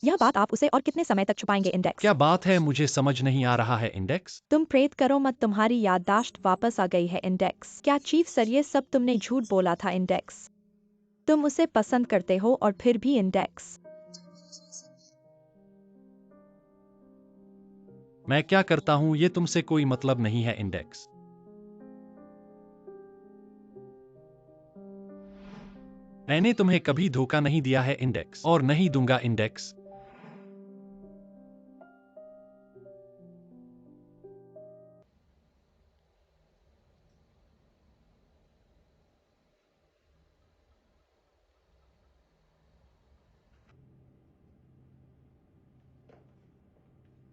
यह बात आप उसे और कितने समय तक छुपाएंगे इंडेक्स? क्या बात है, मुझे समझ नहीं आ रहा है इंडेक्स। तुम प्रेत करो मत, तुम्हारी याददाश्त वापस आ गई है इंडेक्स। क्या चीफ सर ये सब तुमने झूठ बोला था इंडेक्स? तुम उसे पसंद करते हो और फिर भी इंडेक्स। मैं क्या करता हूँ ये तुमसे कोई मतलब नहीं है इंडेक्स। मैंने तुम्हें कभी धोखा नहीं दिया है इंडेक्स, और नहीं दूंगा इंडेक्स।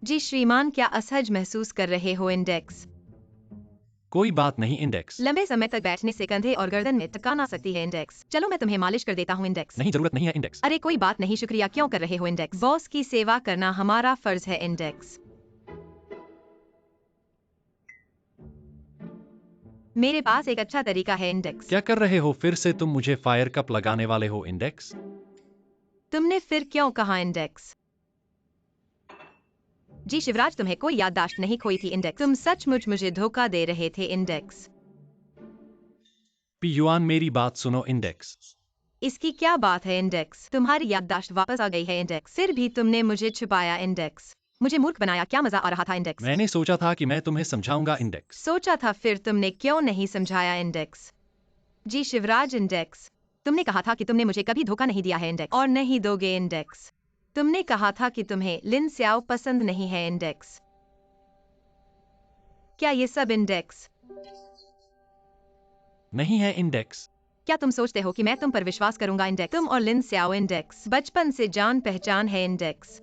जी श्रीमान, क्या असहज महसूस कर रहे हो इंडेक्स? कोई बात नहीं इंडेक्स। लंबे समय तक बैठने से कंधे और गर्दन में थकान आ सकती है इंडेक्स। चलो मैं तुम्हें मालिश कर देता हूँ इंडेक्स। नहीं, जरूरत नहीं है इंडेक्स। अरे कोई बात नहीं, शुक्रिया क्यों कर रहे हो इंडेक्स? बॉस की सेवा करना हमारा फर्ज है इंडेक्स। मेरे पास एक अच्छा तरीका है इंडेक्स। क्या कर रहे हो फिर से? तुम मुझे फायर कप लगाने वाले हो इंडेक्स। तुमने फिर क्यों कहा इंडेक्स? जी शिवराज, तुम्हें कोई याददाश्त नहीं खोई थी इंडेक्स। तुम सचमुच मुझे धोखा दे रहे थे इंडेक्स। युआन, मेरी बात सुनो इंडेक्स। इसकी क्या बात है इंडेक्स? तुम्हारी याददाश्त वापस आ गई है इंडेक्स। फिर भी तुमने मुझे छुपाया इंडेक्स। मुझे मूर्ख बनाया, क्या मजा आ रहा था इंडेक्स? मैंने सोचा था कि मैं तुम्हें समझाऊंगा इंडेक्स। सोचा था, फिर तुमने क्यों नहीं समझाया इंडेक्स? जी शिवराज इंडेक्स, तुमने कहा था कि तुमने मुझे कभी धोखा नहीं दिया है इंडेक्स, और नहीं दोगे इंडेक्स। तुमने कहा था कि तुम्हें लिन स्याओ पसंद नहीं है इंडेक्स। क्या ये सब इंडेक्स? नहीं है इंडेक्स। क्या तुम सोचते हो कि मैं तुम पर विश्वास करूंगा इंडेक्स? तुम और लिन स्याओ इंडेक्स बचपन से जान पहचान है इंडेक्स।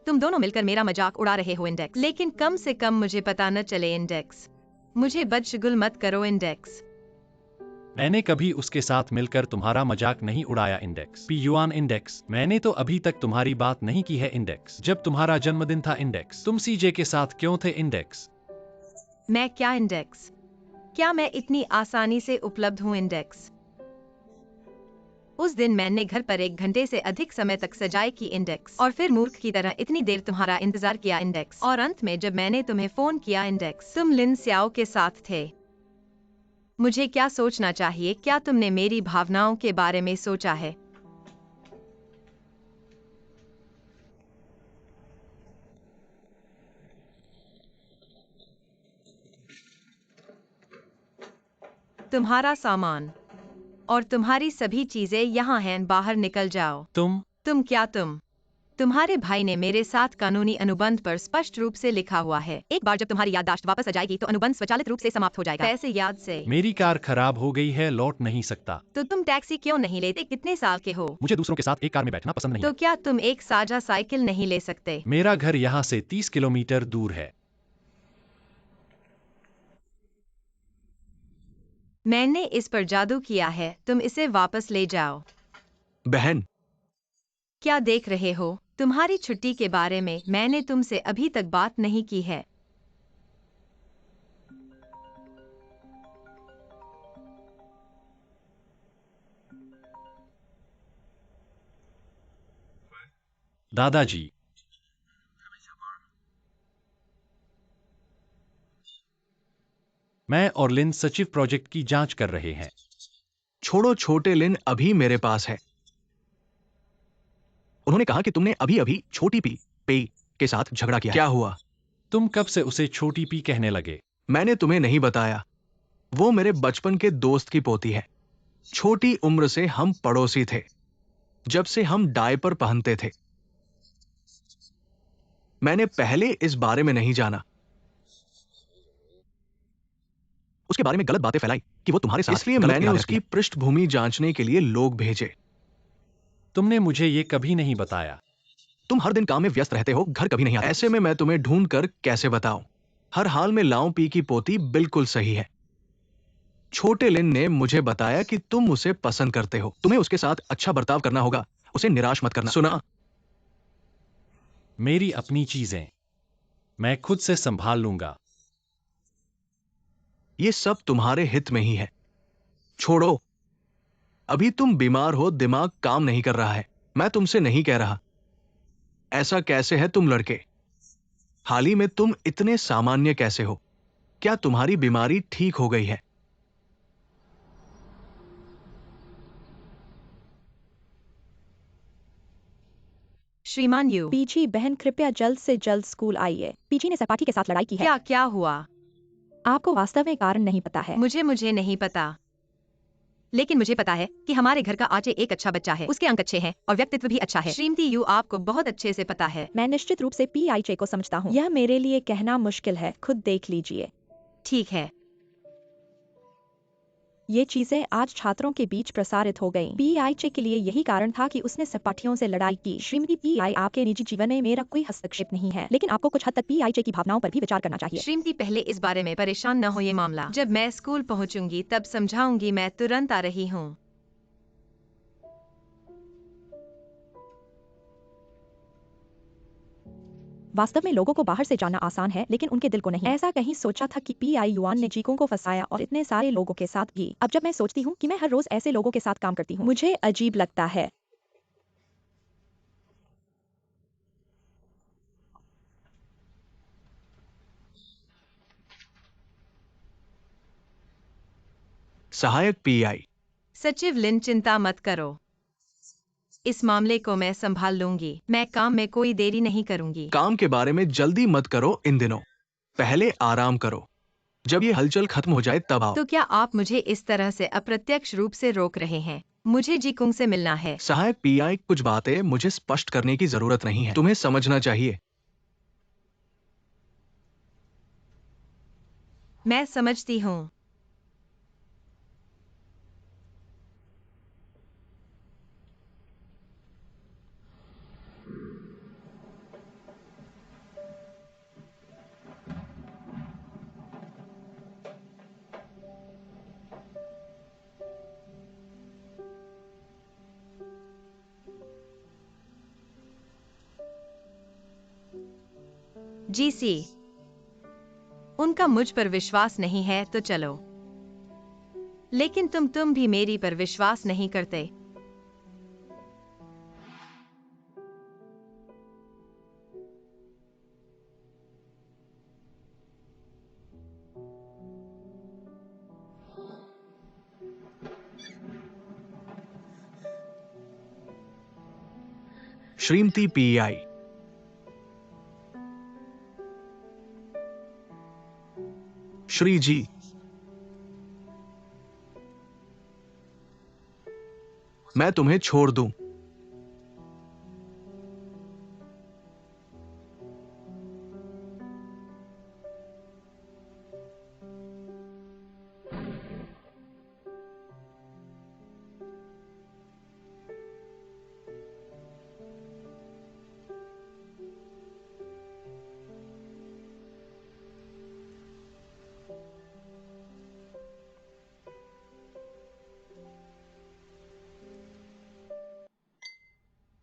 तुम दोनों मिलकर मेरा मजाक उड़ा रहे हो इंडेक्स, लेकिन कम से कम मुझे पता न चले इंडेक्स। मुझे बदशगुल मत करो इंडेक्स। मैंने कभी उसके साथ मिलकर तुम्हारा मजाक नहीं उड़ाया इंडेक्स। युआन इंडेक्स, मैंने तो अभी तक तुम्हारी बात नहीं की है इंडेक्स। जब तुम्हारा जन्मदिन था इंडेक्स, तुम सीजे के साथ क्यों थे इंडेक्स? मैं क्या इंडेक्स? क्या मैं इतनी आसानी से उपलब्ध हूँ इंडेक्स? उस दिन मैंने घर पर 1 घंटे से अधिक समय तक सजाई की इंडेक्स, और फिर मूर्ख की तरह इतनी देर तुम्हारा इंतजार किया इंडेक्स, और अंत में जब मैंने तुम्हें फोन किया इंडेक्स, तुम लिन स्याओ के साथ थे। मुझे क्या सोचना चाहिए? क्या तुमने मेरी भावनाओं के बारे में सोचा है? तुम्हारा सामान और तुम्हारी सभी चीजें यहाँ हैं, बाहर निकल जाओ। तुम्हारे भाई ने मेरे साथ कानूनी अनुबंध पर स्पष्ट रूप से लिखा हुआ है। एक बार जब तुम्हारी याददाश्त वापस आ जाएगी तो अनुबंध स्वचालित रूप से समाप्त हो जाएगा। पैसे याद से। मेरी कार खराब हो गई है, लौट नहीं सकता। तो तुम टैक्सी क्यों नहीं लेते? कितने साल के हो? मुझे दूसरों के साथ एक कार में बैठना पसंद नहीं तो है। क्या तुम एक साझा साइकिल नहीं ले सकते? मेरा घर यहाँ से 30 किलोमीटर दूर है। मैंने इस पर जादू किया है, तुम इसे वापस ले जाओ। बहन, क्या देख रहे हो? तुम्हारी छुट्टी के बारे में मैंने तुमसे अभी तक बात नहीं की है। दादाजी, मैं और लिन सचिव प्रोजेक्ट की जांच कर रहे हैं। छोड़ो छोटे लिन, अभी मेरे पास है। उन्होंने कहा कि तुमने अभी अभी छोटी पी पे के साथ झगड़ा किया। क्या हुआ? तुम कब से उसे छोटी पी कहने लगे? मैंने तुम्हें नहीं बताया। वो मेरे बचपन के दोस्त की पोती है। छोटी उम्र से हम पड़ोसी थे, जब से हम डायपर पहनते थे। मैंने पहले इस बारे में नहीं जाना, उसके बारे में गलत बातें फैलाई कि वो तुम्हारे साथ, इसलिए मैंने उसकी पृष्ठभूमि जांचने के लिए लोग भेजे। तुमने मुझे ये कभी नहीं बताया। तुम हर दिन काम में व्यस्त रहते हो, घर कभी नहीं आते। ऐसे में मैं तुम्हें ढूंढ कर कैसे बताऊं? हर हाल में लाओ पी की पोती बिल्कुल सही है। छोटे लिन ने मुझे बताया कि तुम उसे पसंद करते हो। तुम्हें उसके साथ अच्छा बर्ताव करना होगा, उसे निराश मत करना। सुना? मेरी अपनी चीजें मैं खुद से संभाल लूंगा। ये सब तुम्हारे हित में ही है। छोड़ो, अभी तुम बीमार हो, दिमाग काम नहीं कर रहा है। मैं तुमसे नहीं कह रहा, ऐसा कैसे है तुम लड़के? हाल ही में तुम इतने सामान्य कैसे हो? क्या तुम्हारी बीमारी ठीक हो गई है? श्रीमान यू, पीछी बहन कृपया जल्द से जल्द स्कूल आइए। पीछी ने सहपाठी के साथ लड़ाई की है। क्या क्या हुआ? आपको वास्तव में कारण नहीं पता है। मुझे नहीं पता, लेकिन मुझे पता है कि हमारे घर का आचे एक अच्छा बच्चा है। उसके अंक अच्छे हैं और व्यक्तित्व भी अच्छा है। श्रीमती यू, आपको बहुत अच्छे से पता है। मैं निश्चित रूप से पीआईचे को समझता हूँ। यह मेरे लिए कहना मुश्किल है, खुद देख लीजिए। ठीक है। ये चीजें आज छात्रों के बीच प्रसारित हो गईं। पीआईचे के लिए यही कारण था कि उसने सहपाठियों से लड़ाई की। श्रीमती पीआई, आपके निजी जीवन में मेरा कोई हस्तक्षेप नहीं है, लेकिन आपको कुछ हद तक पीआईचे की भावनाओं पर भी विचार करना चाहिए। श्रीमती, पहले इस बारे में परेशान न हो। ये मामला जब मैं स्कूल पहुंचूंगी तब समझाऊंगी। मैं तुरंत आ रही हूँ। वास्तव में लोगों को बाहर से जाना आसान है, लेकिन उनके दिल को नहीं। ऐसा कहीं सोचा था कि पीआई युआन ने जीकों को फंसाया और इतने सारे लोगों के साथ भी। अब जब मैं सोचती हूँ कि मैं हर रोज ऐसे लोगों के साथ काम करती हूँ, मुझे अजीब लगता है। सहायक पीआई। सचिव लिन, चिंता मत करो, इस मामले को मैं संभाल लूंगी। मैं काम में कोई देरी नहीं करूंगी। काम के बारे में जल्दी मत करो इन दिनों। पहले आराम करो। जब ये हलचल खत्म हो जाए तब आओ। तो क्या आप मुझे इस तरह से अप्रत्यक्ष रूप से रोक रहे हैं? मुझे जीकुंग से मिलना है। सहायक पीआई, कुछ बातें मुझे स्पष्ट करने की जरूरत नहीं है। तुम्हें समझना चाहिए। मैं समझती हूँ। जीसी, उनका मुझ पर विश्वास नहीं है तो चलो, लेकिन तुम भी मेरी पर विश्वास नहीं करते। श्रीमती पीआई, श्री जी, मैं तुम्हें छोड़ दूं।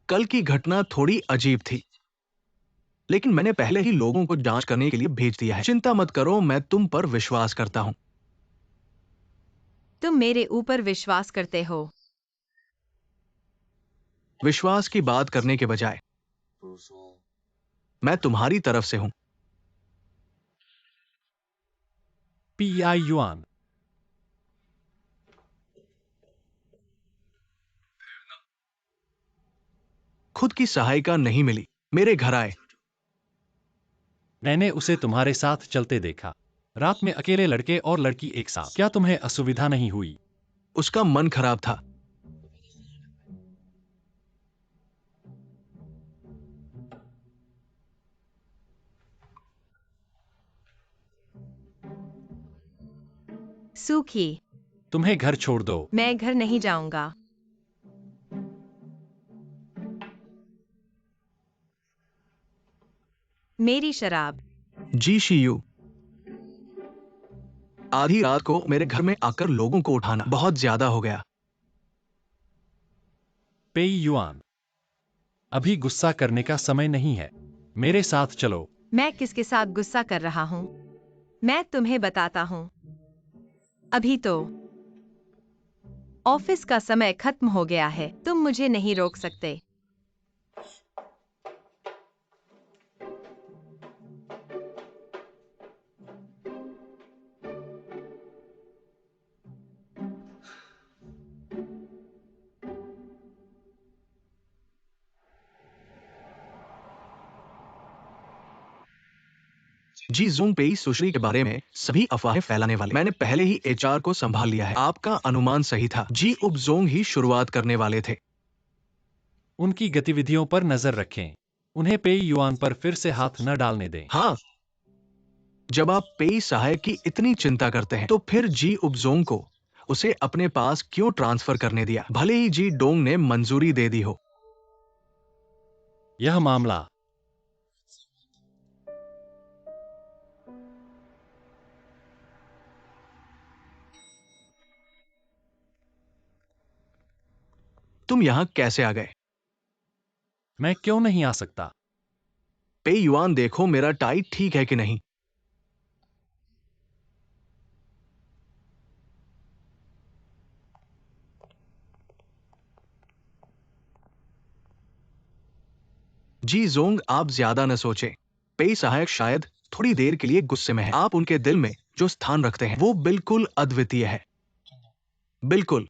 कल की घटना थोड़ी अजीब थी, लेकिन मैंने पहले ही लोगों को जांच करने के लिए भेज दिया है। चिंता मत करो, मैं तुम पर विश्वास करता हूं। तुम मेरे ऊपर विश्वास करते हो? विश्वास की बात करने के बजाय मैं तुम्हारी तरफ से हूं। पीआई युआन, खुद की सहायिका नहीं मिली, मेरे घर आए। मैंने उसे तुम्हारे साथ चलते देखा, रात में अकेले लड़के और लड़की एक साथ। क्या तुम्हें असुविधा नहीं हुई? उसका मन खराब था। सूखी, तुम्हें घर छोड़ दो। मैं घर नहीं जाऊंगा। मेरी शराब। जी शीयू, आधी रात को मेरे घर में आकर लोगों को उठाना बहुत ज्यादा हो गया। पेई युआन, अभी गुस्सा करने का समय नहीं है, मेरे साथ चलो। मैं किसके साथ गुस्सा कर रहा हूँ? मैं तुम्हें बताता हूँ। अभी तो ऑफिस का समय खत्म हो गया है। तुम मुझे नहीं रोक सकते। जी जोंग पेई सुश्री के बारे में सभी अफवाहें फैलाने वाले। मैंने पहले ही एचआर को संभाल लिया है। आपका अनुमान सही था। जी उब जोंग ही शुरुआत करने वाले थे। उनकी गतिविधियों पर नजर रखें। उन्हें पेई युआन पर फिर से हाथ न डालने दें। हाँ, जब आप पेई सहायक की इतनी चिंता करते हैं तो फिर जी उब जोंग को उसे अपने पास क्यों ट्रांसफर करने दिया, भले ही जी डोंग ने मंजूरी दे दी हो। यह मामला तुम यहां कैसे आ गए? मैं क्यों नहीं आ सकता? पेई युआन, देखो मेरा टाई ठीक है कि नहीं? जी जोंग, आप ज्यादा न सोचें। पेई सहायक शायद थोड़ी देर के लिए गुस्से में है। आप उनके दिल में जो स्थान रखते हैं वो बिल्कुल अद्वितीय है। बिल्कुल।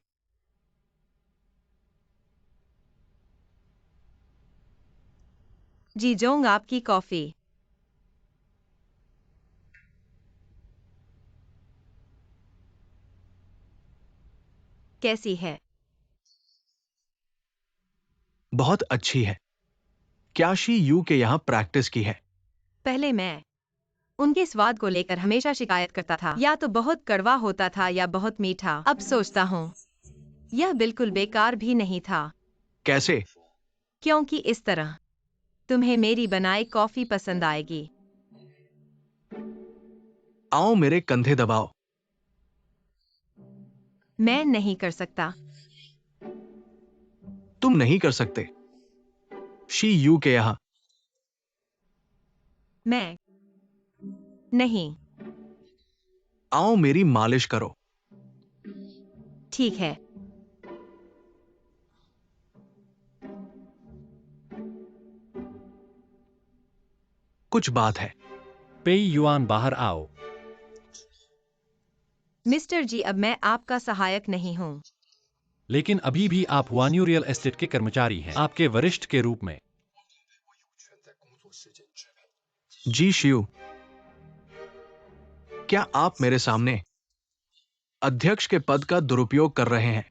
जी जोंग, आपकी कॉफी। कैसी है? बहुत अच्छी है। क्या शी यू के यहाँ प्रैक्टिस की है? पहले मैं उनके स्वाद को लेकर हमेशा शिकायत करता था। या तो बहुत कड़वा होता था या बहुत मीठा। अब सोचता हूँ यह बिल्कुल बेकार भी नहीं था, कैसे? क्योंकि इस तरह तुम्हें मेरी बनाई कॉफी पसंद आएगी। आओ मेरे कंधे दबाओ। मैं नहीं कर सकता। तुम नहीं कर सकते। शी यू के यहाँ। मैं नहीं। आओ मेरी मालिश करो। ठीक है। कुछ बात है। पेई युआन, बाहर आओ। मिस्टर जी, अब मैं आपका सहायक नहीं हूँ। लेकिन अभी भी आप वान्यू रियल एस्टेट के कर्मचारी हैं, आपके वरिष्ठ के रूप में। जी शिव, क्या आप मेरे सामने अध्यक्ष के पद का दुरुपयोग कर रहे हैं?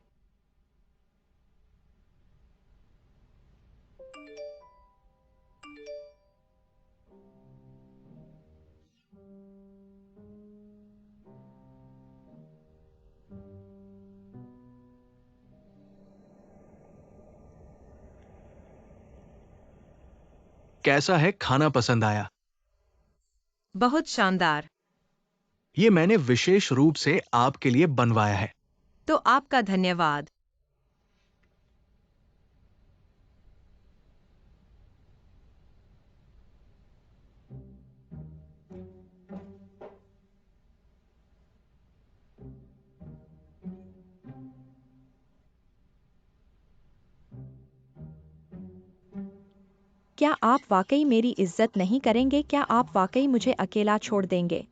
कैसा है? खाना पसंद आया? बहुत शानदार। ये मैंने विशेष रूप से आपके लिए बनवाया है। तो आपका धन्यवाद। क्या आप वाकई मेरी इज्जत नहीं करेंगे? क्या आप वाकई मुझे अकेला छोड़ देंगे?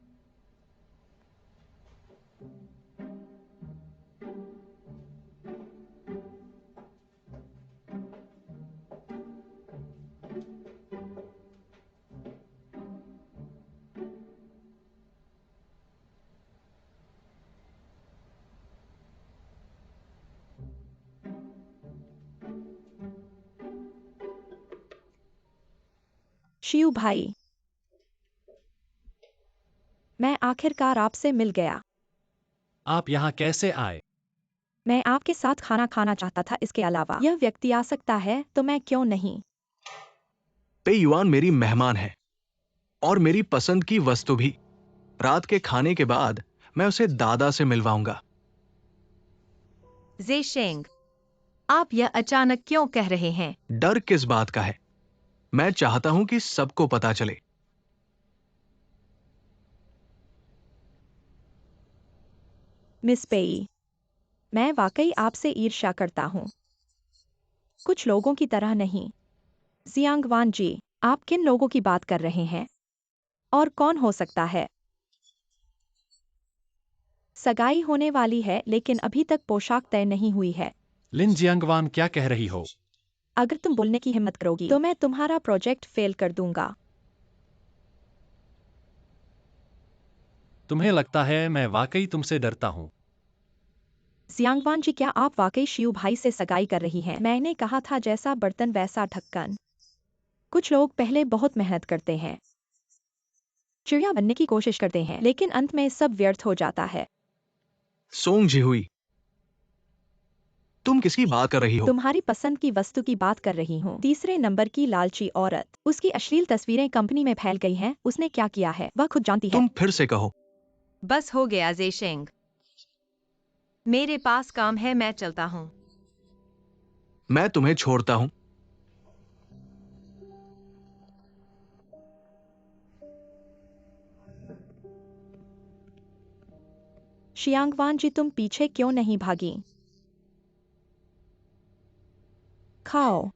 शिव भाई, मैं आखिरकार आपसे मिल गया। आप यहाँ कैसे आए? मैं आपके साथ खाना खाना चाहता था। इसके अलावा यह व्यक्ति आ सकता है तो मैं क्यों नहीं? पेई युआन मेरी मेहमान है और मेरी पसंद की वस्तु भी। रात के खाने के बाद मैं उसे दादा से मिलवाऊंगा। ज़ेशेंग, आप यह अचानक क्यों कह रहे हैं? डर किस बात का है? मैं चाहता हूं कि सबको पता चले। मिस पेई, मैं वाकई आपसे ईर्ष्या करता हूँ। कुछ लोगों की तरह नहीं। जियांगवान जी, आप किन लोगों की बात कर रहे हैं? और कौन हो सकता है? सगाई होने वाली है लेकिन अभी तक पोशाक तय नहीं हुई है। लिन जियांगवान, क्या कह रही हो? अगर तुम बोलने की हिम्मत करोगी तो मैं तुम्हारा प्रोजेक्ट फेल कर दूंगा। तुम्हें लगता है मैं वाकई तुमसे डरता हूँ? जियांगवान जी, क्या आप वाकई शियू भाई से सगाई कर रही हैं? मैंने कहा था जैसा बर्तन वैसा ढक्कन। कुछ लोग पहले बहुत मेहनत करते हैं, चिड़िया बनने की कोशिश करते हैं, लेकिन अंत में सब व्यर्थ हो जाता है। सोंग जी हुई, तुम किसकी बात कर रही हो? तुम्हारी पसंद की वस्तु की बात कर रही हूँ। तीसरे नंबर की लालची औरत। उसकी अश्लील तस्वीरें कंपनी में फैल गई हैं। उसने क्या किया है वह खुद जानती है। तुम फिर से कहो। बस हो गया ज़ेशेंग, मेरे पास काम है, मैं चलता हूँ। मैं तुम्हें छोड़ता हूं। शियांगवान जी, तुम पीछे क्यों नहीं भागी? खाओ।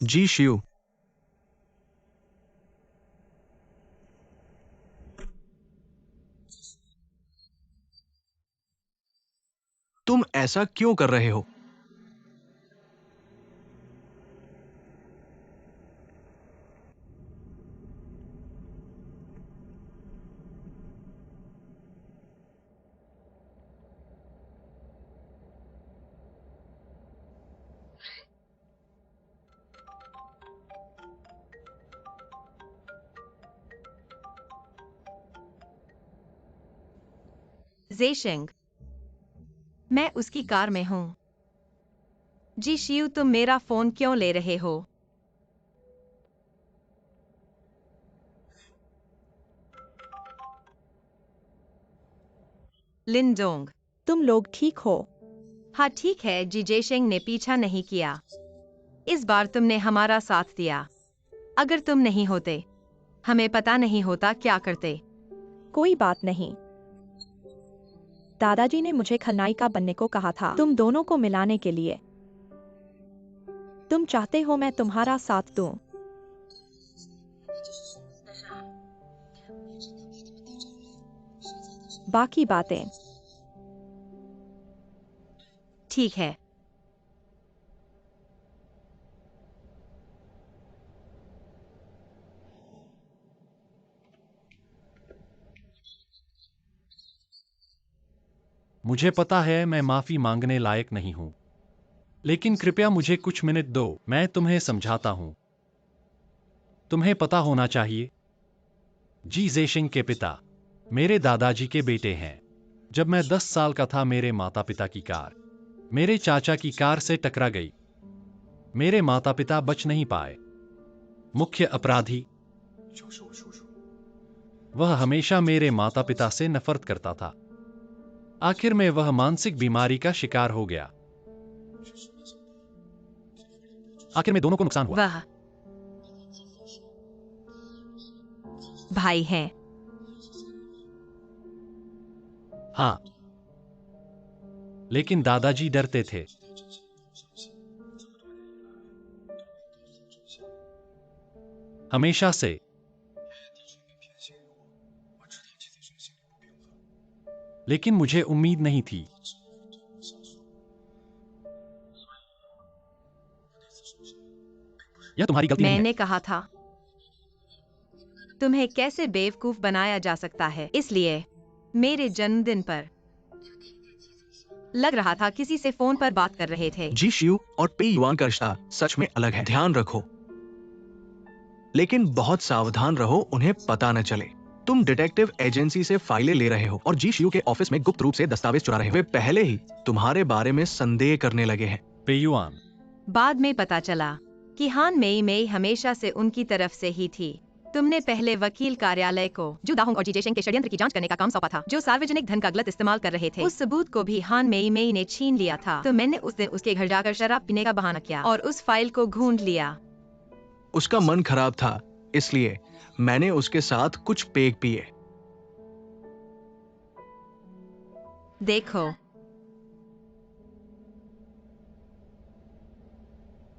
जी शिव, तुम ऐसा क्यों कर रहे हो? ज़ेशेंग, मैं उसकी कार में हूँ। जी शियू, तुम मेरा फोन क्यों ले रहे हो? लिनडोंग, तुम लोग ठीक हो? हाँ ठीक है जी। जेशेंग ने पीछा नहीं किया। इस बार तुमने हमारा साथ दिया। अगर तुम नहीं होते, हमें पता नहीं होता क्या करते। कोई बात नहीं। दादाजी ने मुझे खलनायिका बनने को कहा था, तुम दोनों को मिलाने के लिए। तुम चाहते हो मैं तुम्हारा साथ दूं? बाकी बातें ठीक है। मुझे पता है मैं माफी मांगने लायक नहीं हूं, लेकिन कृपया मुझे कुछ मिनट दो, मैं तुम्हें समझाता हूं। तुम्हें पता होना चाहिए, जी ज़ेशिंग के पिता मेरे दादाजी के बेटे हैं। जब मैं 10 साल का था, मेरे माता पिता की कार मेरे चाचा की कार से टकरा गई। मेरे माता पिता बच नहीं पाए। मुख्य अपराधी, वह हमेशा मेरे माता पिता से नफरत करता था। आखिर में वह मानसिक बीमारी का शिकार हो गया। आखिर में दोनों को नुकसान हुआ। वह भाई हैं। हाँ, लेकिन दादाजी डरते थे। हमेशा से। लेकिन मुझे उम्मीद नहीं थी। यह तुम्हारी गलती नहीं है। मैंने कहा था, तुम्हें कैसे बेवकूफ बनाया जा सकता है। इसलिए मेरे जन्मदिन पर लग रहा था किसी से फोन पर बात कर रहे थे। जी शिव और पे युआन का रिश्ता सच में अलग है, ध्यान रखो। लेकिन बहुत सावधान रहो, उन्हें पता न चले। तुम डिटेक्टिव एजेंसी से फाइलें ले रहे हो और जी शिव के ऑफिस में गुप्त रूप से दस्तावेज चुरा रहे हो। वे पहले ही तुम्हारे बारे में संदेह करने लगे हैं। पेयुआन, बाद में पता चला कि हान मेई मेई हमेशा से उनकी तरफ से ही थी। तुमने पहले वकील कार्यालय को जू दाहोंग और जी जेशेंग के षड्यंत्र की जांच करने का काम सौंपा था, जो सार्वजनिक धन का गलत इस्तेमाल कर रहे थे। उस सबूत को भी हान मेई मेई ने छीन लिया था। तो मैंने उस दिन उसके घर जाकर शराब पीने का बहाना किया और उस फाइल को ढूंढ लिया। उसका मन खराब था, इसलिए मैंने उसके साथ कुछ पेग पिए। देखो,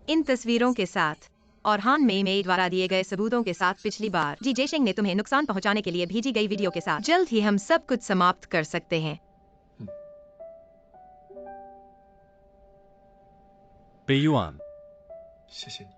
इन तस्वीरों के साथ और हान मेई मेई द्वारा दिए गए सबूतों के साथ पिछली बार जी जेशिंग ने तुम्हें नुकसान पहुंचाने के लिए भेजी गई वीडियो के साथ जल्द ही हम सब कुछ समाप्त कर सकते हैं। पेयुआन, 谢谢你。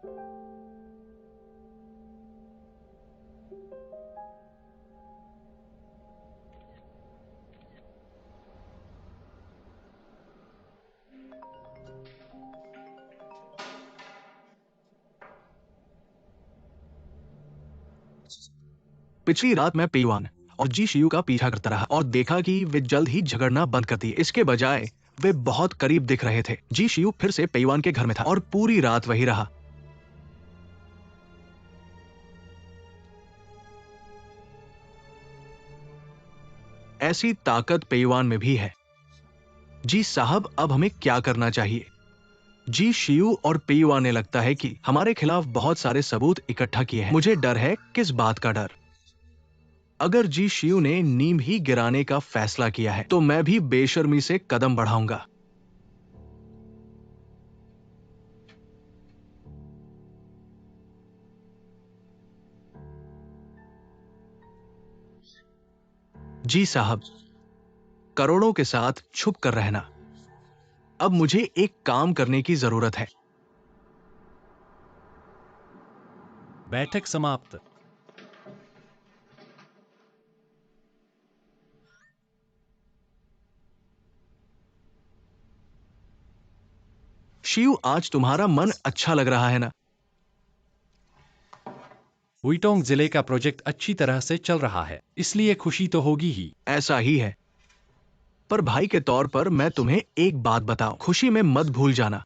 पिछली रात मैं पेयुआन और जी शियू का पीछा करता रहा और देखा कि वे जल्द ही झगड़ना बंद कर दिए। इसके बजाय वे बहुत करीब दिख रहे थे। जी शियू फिर से पेयुआन के घर में था और पूरी रात वही रहा। ऐसी ताकत पेयुआन में भी है। जी साहब, अब हमें क्या करना चाहिए? जी शियू और पेयुआन ने लगता है कि हमारे खिलाफ बहुत सारे सबूत इकट्ठा किए हैं। मुझे डर है। किस बात का डर? अगर जी शियू ने नीम ही गिराने का फैसला किया है तो मैं भी बेशर्मी से कदम बढ़ाऊंगा। जी साहब, करोड़ों के साथ छुप कर रहना। अब मुझे एक काम करने की जरूरत है। बैठक समाप्त। शियू, आज तुम्हारा मन अच्छा लग रहा है ना? हुइटोंग जिले का प्रोजेक्ट अच्छी तरह से चल रहा है, इसलिए खुशी तो होगी ही। ऐसा ही है, पर भाई के तौर पर मैं तुम्हें एक बात बताऊं, खुशी में मत भूल जाना,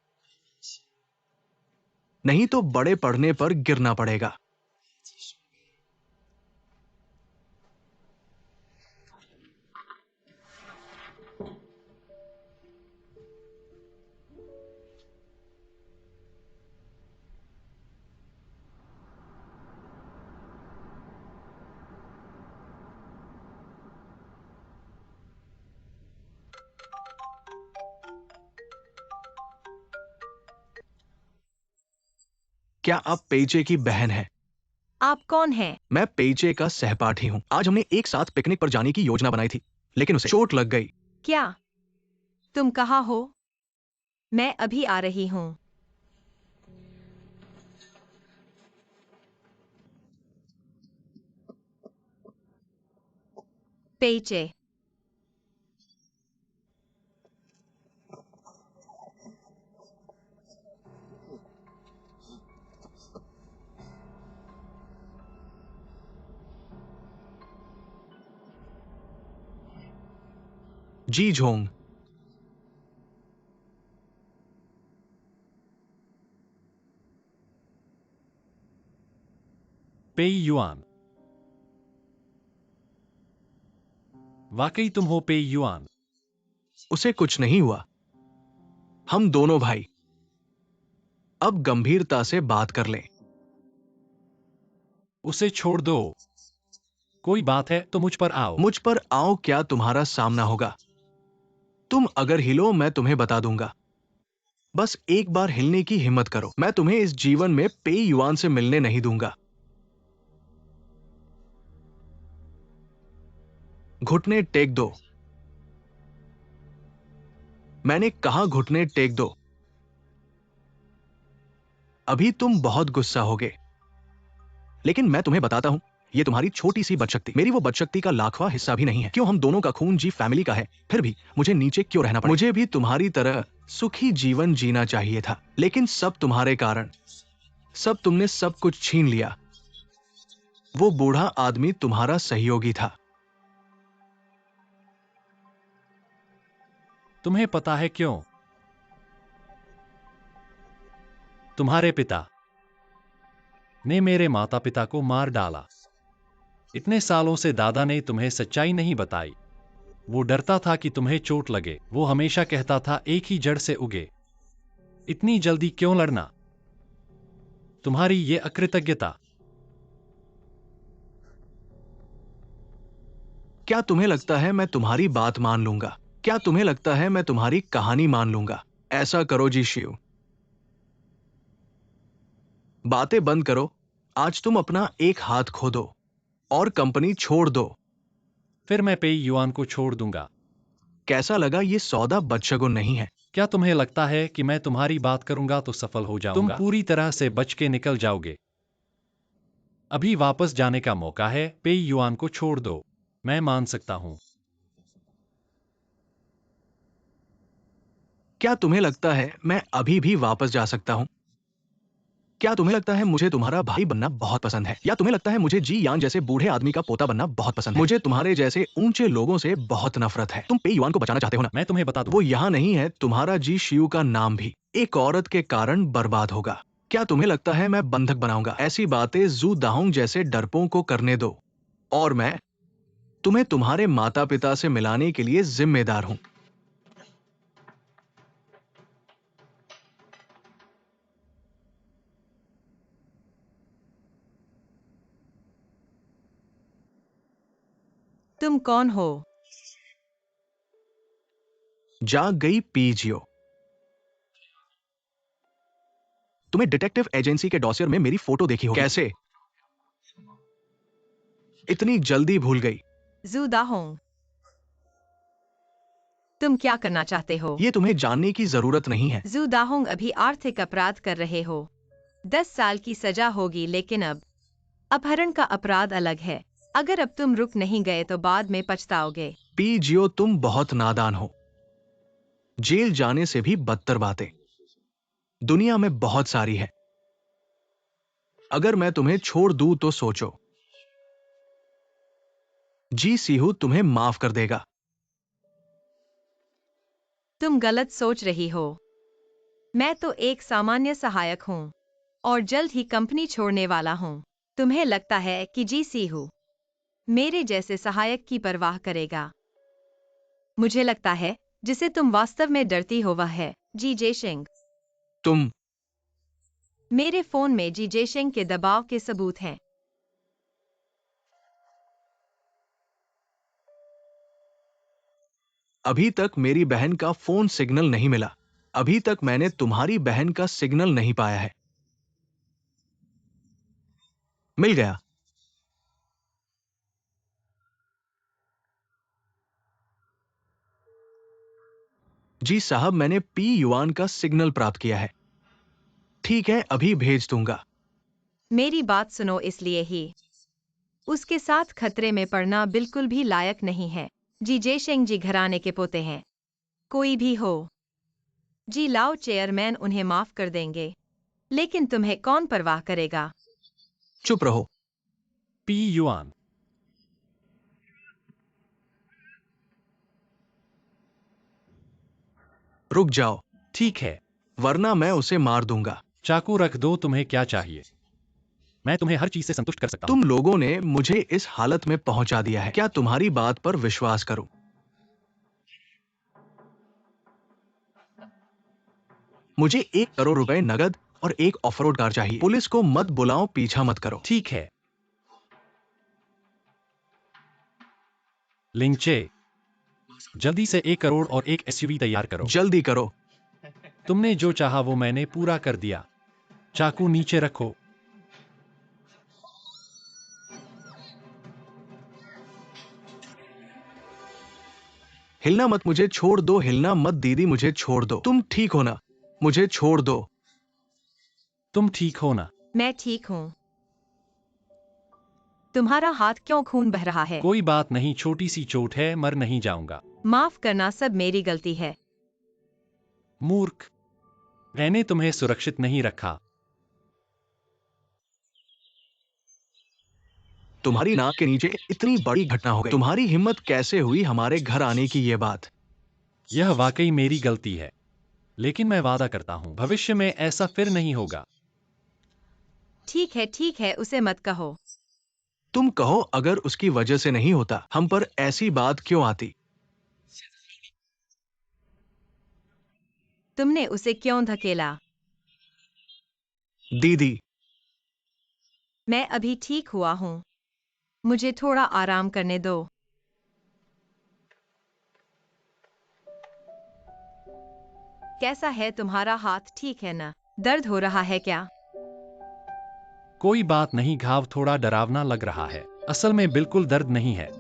नहीं तो बड़े पड़ने पर गिरना पड़ेगा। क्या आप पेइचे की बहन हैं? आप कौन हैं? मैं पेइचे का सहपाठी हूं। आज हमने एक साथ पिकनिक पर जाने की योजना बनाई थी, लेकिन उसे चोट लग गई। क्या तुम कहाँ हो? मैं अभी आ रही हूँ। पेइचे, जी झोंग, पेयुआन, वाकई तुम हो पेयुआन? उसे कुछ नहीं हुआ। हम दोनों भाई। अब गंभीरता से बात कर लें। उसे छोड़ दो। कोई बात है तो मुझ पर आओ। मुझ पर आओ, क्या तुम्हारा सामना होगा? तुम अगर हिलो मैं तुम्हें बता दूंगा। बस एक बार हिलने की हिम्मत करो। मैं तुम्हें इस जीवन में पेयुआन से मिलने नहीं दूंगा। घुटने टेक दो। मैंने कहा घुटने टेक दो। अभी तुम बहुत गुस्सा होगे, लेकिन मैं तुम्हें बताता हूं, ये तुम्हारी छोटी सी बदशक्ति मेरी वो बदशक्ति का लाखवां हिस्सा भी नहीं है। क्यों? हम दोनों का खून जी फैमिली का है, फिर भी मुझे नीचे क्यों रहना पड़ा? मुझे भी तुम्हारी तरह सुखी जीवन जीना चाहिए था, लेकिन सब तुम्हारे कारण। सब तुमने सब कुछ छीन लिया। वो बूढ़ा आदमी तुम्हारा सहयोगी था। तुम्हें पता है क्यों? तुम्हारे पिता ने मेरे माता पिता को मार डाला। इतने सालों से दादा ने तुम्हें सच्चाई नहीं बताई। वो डरता था कि तुम्हें चोट लगे। वो हमेशा कहता था एक ही जड़ से उगे। इतनी जल्दी क्यों लड़ना? तुम्हारी ये अकृतज्ञता। क्या तुम्हें लगता है मैं तुम्हारी बात मान लूंगा? क्या तुम्हें लगता है मैं तुम्हारी कहानी मान लूंगा? ऐसा करो जी शिव। बातें बंद करो। आज तुम अपना एक हाथ खो दो और कंपनी छोड़ दो। फिर मैं पेई युआन को छोड़ दूंगा। कैसा लगा? ये सौदा बदशगुन नहीं है। क्या तुम्हें लगता है कि मैं तुम्हारी बात करूंगा तो सफल हो जाऊंगा? तुम पूरी तरह से बच के निकल जाओगे। अभी वापस जाने का मौका है। पेई युआन को छोड़ दो। मैं मान सकता हूं। क्या तुम्हें लगता है मैं अभी भी वापस जा सकता हूं? क्या तुम्हें लगता है मुझे तुम्हारा भाई बनना बहुत पसंद है? या तुम्हें लगता है मुझे जी यान जैसे बूढ़े आदमी का पोता बनना बहुत पसंद है? मुझे तुम्हारे जैसे ऊंचे लोगों से बहुत नफरत है। तुम पेई युआन को बचाना चाहते हो ना? मैं तुम्हें बता दूं। वो यहाँ नहीं है। तुम्हारा जी शियू का नाम भी एक औरत के कारण बर्बाद होगा। क्या तुम्हें लगता है मैं बंधक बनाऊंगा? ऐसी बातें जू दाहोंग जैसे डरपों को करने दो, और मैं तुम्हें तुम्हारे माता पिता से मिलाने के लिए जिम्मेदार हूं। तुम कौन हो? जाग गई पीजियो। तुम्हें डिटेक्टिव एजेंसी के डॉसियर में मेरी फोटो देखी हो? कैसे इतनी जल्दी भूल गई? जू दाहोंग, तुम क्या करना चाहते हो? ये तुम्हें जानने की जरूरत नहीं है। जू दाहोंग अभी आर्थिक अपराध कर रहे हो। 10 साल की सजा होगी, लेकिन अब अपहरण का अपराध अलग है। अगर अब तुम रुक नहीं गए तो बाद में पछताओगे। पीजियो, तुम बहुत नादान हो। जेल जाने से भी बदतर बातें दुनिया में बहुत सारी है। अगर मैं तुम्हें छोड़ दूं तो सोचो, जी सीहू तुम्हें माफ कर देगा। तुम गलत सोच रही हो। मैं तो एक सामान्य सहायक हूँ और जल्द ही कंपनी छोड़ने वाला हूँ। तुम्हें लगता है कि जी सीहू मेरे जैसे सहायक की परवाह करेगा? मुझे लगता है जिसे तुम वास्तव में डरती हो वह है जी जेशिंग। तुम मेरे फोन में जी जेशिंग के दबाव के सबूत हैं। अभी तक मेरी बहन का फोन सिग्नल नहीं मिला। अभी तक मैंने तुम्हारी बहन का सिग्नल नहीं पाया है। मिल गया। जी साहब, मैंने पी युआन का सिग्नल प्राप्त किया है। ठीक है, अभी भेज दूंगा। मेरी बात सुनो, इसलिए ही उसके साथ खतरे में पड़ना बिल्कुल भी लायक नहीं है। जी जेशिंग जी घराने के पोते हैं। कोई भी हो, जी लाओ चेयरमैन उन्हें माफ कर देंगे, लेकिन तुम्हें कौन परवाह करेगा? चुप रहो। पी युआन, रुक जाओ, ठीक है। वरना मैं उसे मार दूंगा। चाकू रख दो। तुम्हें क्या चाहिए? मैं तुम्हें हर चीज से संतुष्ट कर सकता हूं। तुम लोगों ने मुझे इस हालत में पहुंचा दिया है। क्या तुम्हारी बात पर विश्वास करूं? मुझे 1 करोड़ रुपए नगद और एक ऑफरोड कार चाहिए। पुलिस को मत बुलाओ, पीछा मत करो। ठीक है। लिंचे, जल्दी से 1 करोड़ और एक एसयूवी तैयार करो। जल्दी करो। तुमने जो चाहा वो मैंने पूरा कर दिया। चाकू नीचे रखो। हिलना मत, मुझे छोड़ दो। हिलना मत दीदी, मुझे छोड़ दो। तुम ठीक हो ना? मुझे छोड़ दो। तुम ठीक हो ना? मैं ठीक हूँ। तुम्हारा हाथ क्यों खून बह रहा है? कोई बात नहीं, छोटी सी चोट है, मर नहीं जाऊंगा। माफ करना, सब मेरी गलती है। मूर्ख, मैंने तुम्हें सुरक्षित नहीं रखा। तुम्हारी नाक के नीचे इतनी बड़ी घटना हो गई। तुम्हारी हिम्मत कैसे हुई हमारे घर आने की? ये बात यह वाकई मेरी गलती है, लेकिन मैं वादा करता हूं भविष्य में ऐसा फिर नहीं होगा। ठीक है, उसे मत कहो। तुम कहो, अगर उसकी वजह से नहीं होता, हम पर ऐसी बात क्यों आती? तुमने उसे क्यों धकेला? दीदी, मैं अभी ठीक हुआ हूँ। मुझे थोड़ा आराम करने दो। कैसा है तुम्हारा हाथ? ठीक है ना? दर्द हो रहा है क्या? कोई बात नहीं, घाव थोड़ा डरावना लग रहा है। असल में बिल्कुल दर्द नहीं है।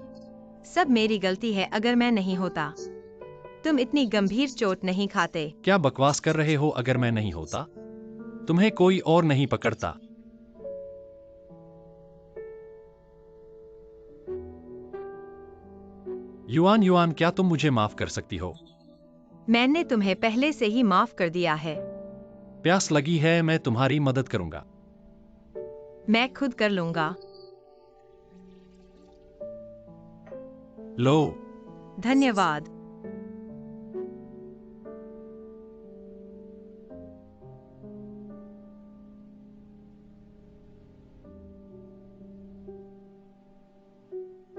सब मेरी गलती है, अगर मैं नहीं होता तुम इतनी गंभीर चोट नहीं खाते। क्या बकवास कर रहे हो? अगर मैं नहीं होता तुम्हें कोई और नहीं पकड़ता। युआन, युआन, क्या तुम मुझे माफ कर सकती हो? मैंने तुम्हें पहले से ही माफ कर दिया है। प्यास लगी है, मैं तुम्हारी मदद करूंगा। मैं खुद कर लूंगा। लो। धन्यवाद।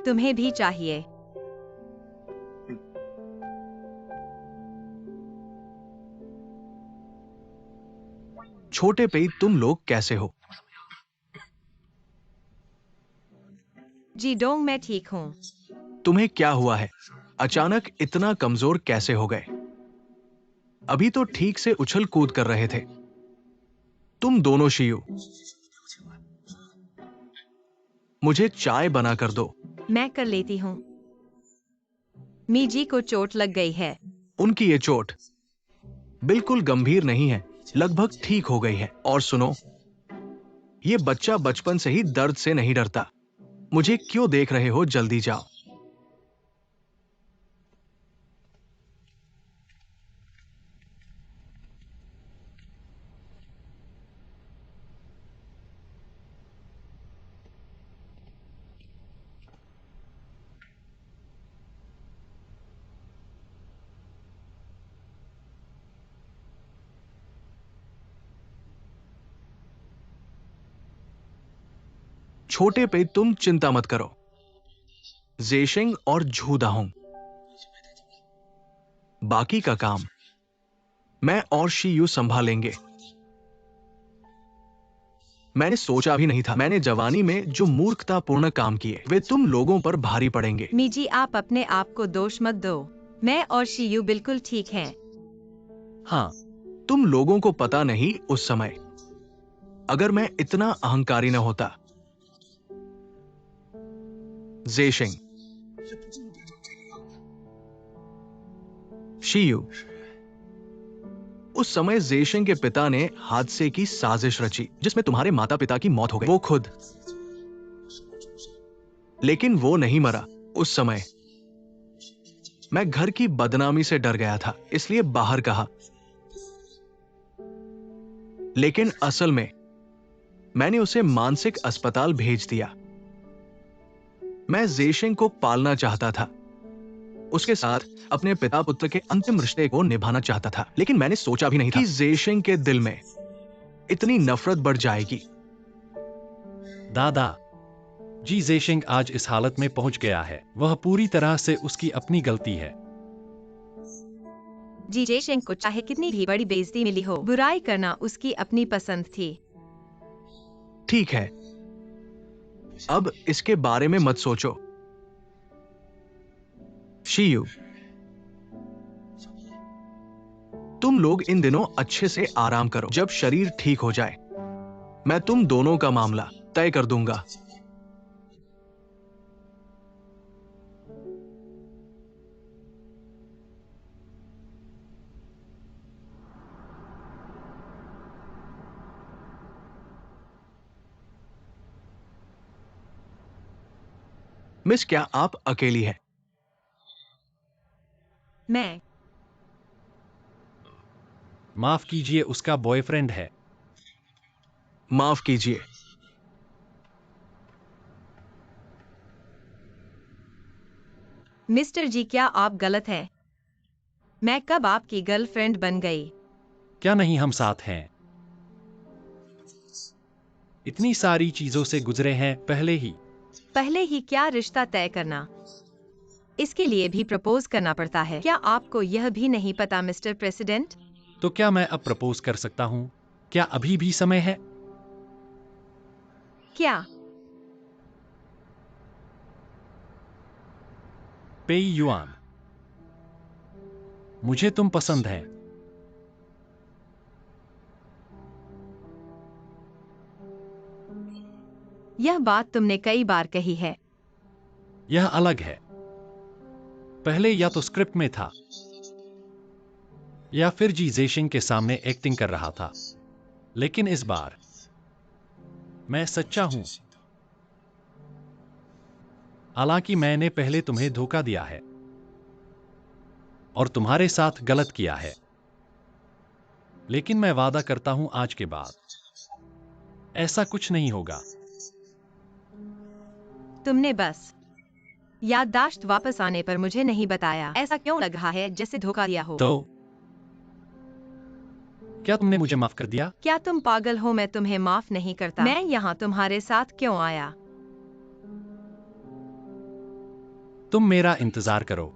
तुम्हें भी चाहिए। छोटे पेई, तुम लोग कैसे हो? जी डोंग, मैं ठीक हूँ। तुम्हें क्या हुआ है? अचानक इतना कमजोर कैसे हो गए? अभी तो ठीक से उछल कूद कर रहे थे। तुम दोनों शियू, मुझे चाय बना कर दो। मैं कर लेती हूँ। मीजी को चोट लग गई है। उनकी ये चोट बिल्कुल गंभीर नहीं है, लगभग ठीक हो गई है। और सुनो, ये बच्चा बचपन से ही दर्द से नहीं डरता। मुझे क्यों देख रहे हो? जल्दी जाओ। छोटे पे तुम चिंता मत करो। जेशिंग और झूदाहोंग, बाकी का काम मैं और शीयू संभालेंगे। मैंने सोचा भी नहीं था, मैंने जवानी में जो मूर्खतापूर्ण काम किए वे तुम लोगों पर भारी पड़ेंगे। मीजी, आप अपने आप को दोष मत दो। मैं और शियू बिल्कुल ठीक हैं। हाँ, तुम लोगों को पता नहीं उस समय अगर मैं इतना अहंकारी न होता। जेशिंग, शीयू, उस समय जेशिंग के पिता ने हादसे की साजिश रची जिसमें तुम्हारे माता पिता की मौत हो गई। वो खुद, लेकिन वो नहीं मरा। उस समय मैं घर की बदनामी से डर गया था, इसलिए बाहर कहा। लेकिन असल में मैंने उसे मानसिक अस्पताल भेज दिया। मैं जेशिंग को पालना चाहता था, उसके साथ अपने पिता पुत्र के अंतिम रिश्ते को निभाना चाहता था। लेकिन मैंने सोचा भी नहीं था कि जेशिंग के दिल में इतनी नफरत बढ़ जाएगी। दादा जी, जेशिंग आज इस हालत में पहुंच गया है, वह पूरी तरह से उसकी अपनी गलती है। जी जेशिंग को चाहे कितनी भी बड़ी बेइज्जती मिली हो, बुराई करना उसकी अपनी पसंद थी। ठीक है, अब इसके बारे में मत सोचो। शीयू, तुम लोग इन दिनों अच्छे से आराम करो। जब शरीर ठीक हो जाए मैं तुम दोनों का मामला तय कर दूंगा। मिस, क्या आप अकेली हैं? मैं माफ कीजिए, उसका बॉयफ्रेंड है। माफ कीजिए। मिस्टर जी, क्या आप गलत हैं? मैं कब आपकी गर्लफ्रेंड बन गई? क्या नहीं, हम साथ हैं। इतनी सारी चीजों से गुजरे हैं पहले ही क्या रिश्ता तय करना, इसके लिए भी प्रपोज करना पड़ता है। क्या आपको यह भी नहीं पता मिस्टर प्रेसिडेंट? तो क्या मैं अब प्रपोज कर सकता हूं? क्या अभी भी समय है? क्या? पेई युआन, मुझे तुम पसंद है। यह बात तुमने कई बार कही है। यह अलग है। पहले या तो स्क्रिप्ट में था या फिर जी जेशिंग के सामने एक्टिंग कर रहा था, लेकिन इस बार मैं सच्चा हूं। हालांकि मैंने पहले तुम्हें धोखा दिया है और तुम्हारे साथ गलत किया है, लेकिन मैं वादा करता हूं आज के बाद ऐसा कुछ नहीं होगा। तुमने बस याददाश्त वापस आने पर मुझे नहीं बताया। ऐसा क्यों लग रहा है जैसे धोखा दिया हो? तो क्या तुमने मुझे माफ कर दिया? क्या तुम पागल हो? मैं तुम्हें माफ नहीं करता। मैं यहाँ तुम्हारे साथ क्यों आया? तुम मेरा इंतजार करो।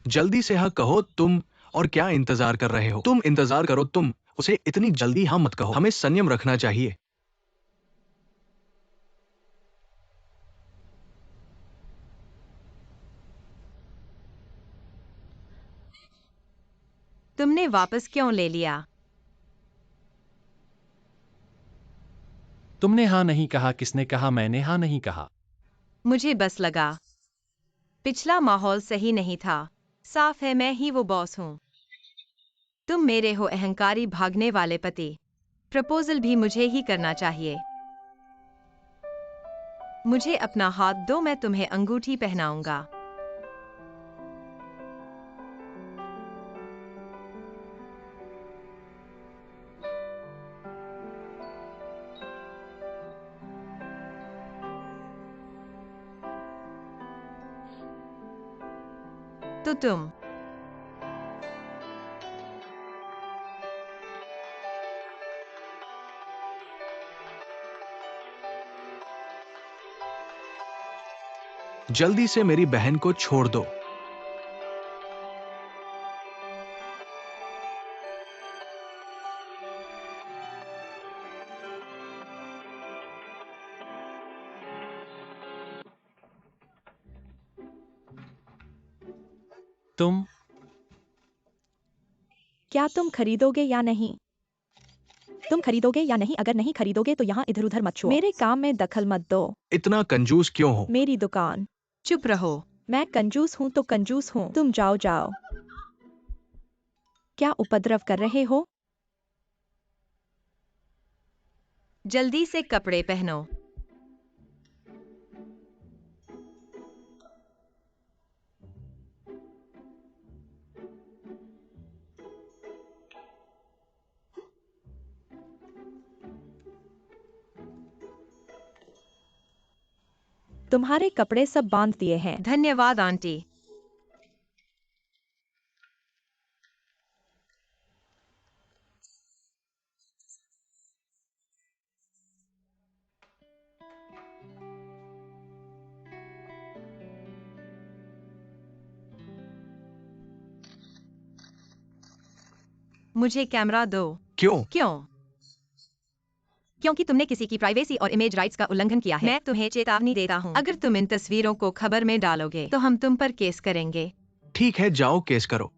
जल्दी से हाँ कहो तुम, और क्या इंतजार कर रहे हो? तुम इंतजार करो, तुम उसे इतनी जल्दी हाँ मत कहो। हमें संयम रखना चाहिए। तुमने वापस क्यों ले लिया? तुमने हाँ नहीं कहा। किसने कहा मैंने हाँ नहीं कहा? मुझे बस लगा पिछला माहौल सही नहीं था। साफ है मैं ही वो बॉस हूँ। तुम मेरे हो अहंकारी भागने वाले पति। प्रपोजल भी मुझे ही करना चाहिए। मुझे अपना हाथ दो, मैं तुम्हें अंगूठी पहनाऊंगा। तो तुम जल्दी से मेरी बहन को छोड़ दो। तुम क्या तुम खरीदोगे या नहीं? तुम खरीदोगे या नहीं? अगर नहीं खरीदोगे तो यहाँ इधर उधर मत छुओ। मेरे काम में दखल मत दो। इतना कंजूस क्यों हो? मेरी दुकान। चुप रहो। मैं कंजूस हूँ तो कंजूस हूँ। तुम जाओ जाओ। क्या उपद्रव कर रहे हो? जल्दी से कपड़े पहनो। तुम्हारे कपड़े सब बांध दिए हैं। धन्यवाद आंटी। मुझे कैमरा दो। क्यों? क्यों? क्योंकि तुमने किसी की प्राइवेसी और इमेज राइट्स का उल्लंघन किया है। मैं तुम्हें चेतावनी देता हूँ, अगर तुम इन तस्वीरों को खबर में डालोगे तो हम तुम पर केस करेंगे। ठीक है, जाओ केस करो।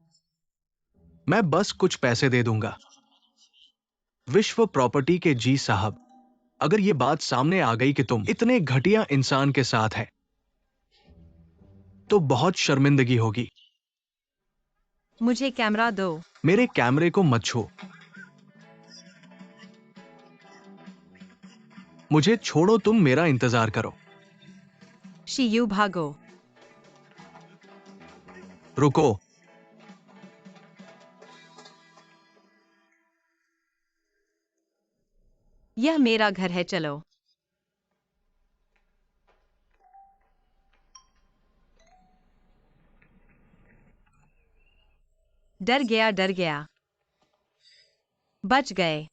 मैं बस कुछ पैसे दे दूंगा। विश्व प्रॉपर्टी के जी साहब, अगर ये बात सामने आ गई कि तुम इतने घटिया इंसान के साथ है तो बहुत शर्मिंदगी होगी। मुझे कैमरा दो। मेरे कैमरे को मत छू। मुझे छोड़ो, तुम मेरा इंतजार करो। शियू भागो। रुको। यह मेरा घर है, चलो। डर गया, डर गया। बच गए।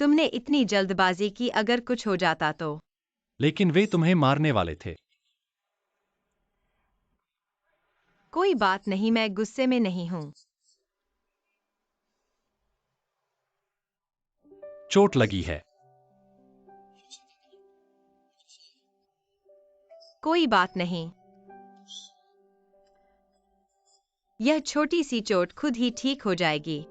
तुमने इतनी जल्दबाजी की, अगर कुछ हो जाता तो। लेकिन वे तुम्हें मारने वाले थे। कोई बात नहीं, मैं गुस्से में नहीं हूं। चोट लगी है। कोई बात नहीं, यह छोटी सी चोट खुद ही ठीक हो जाएगी।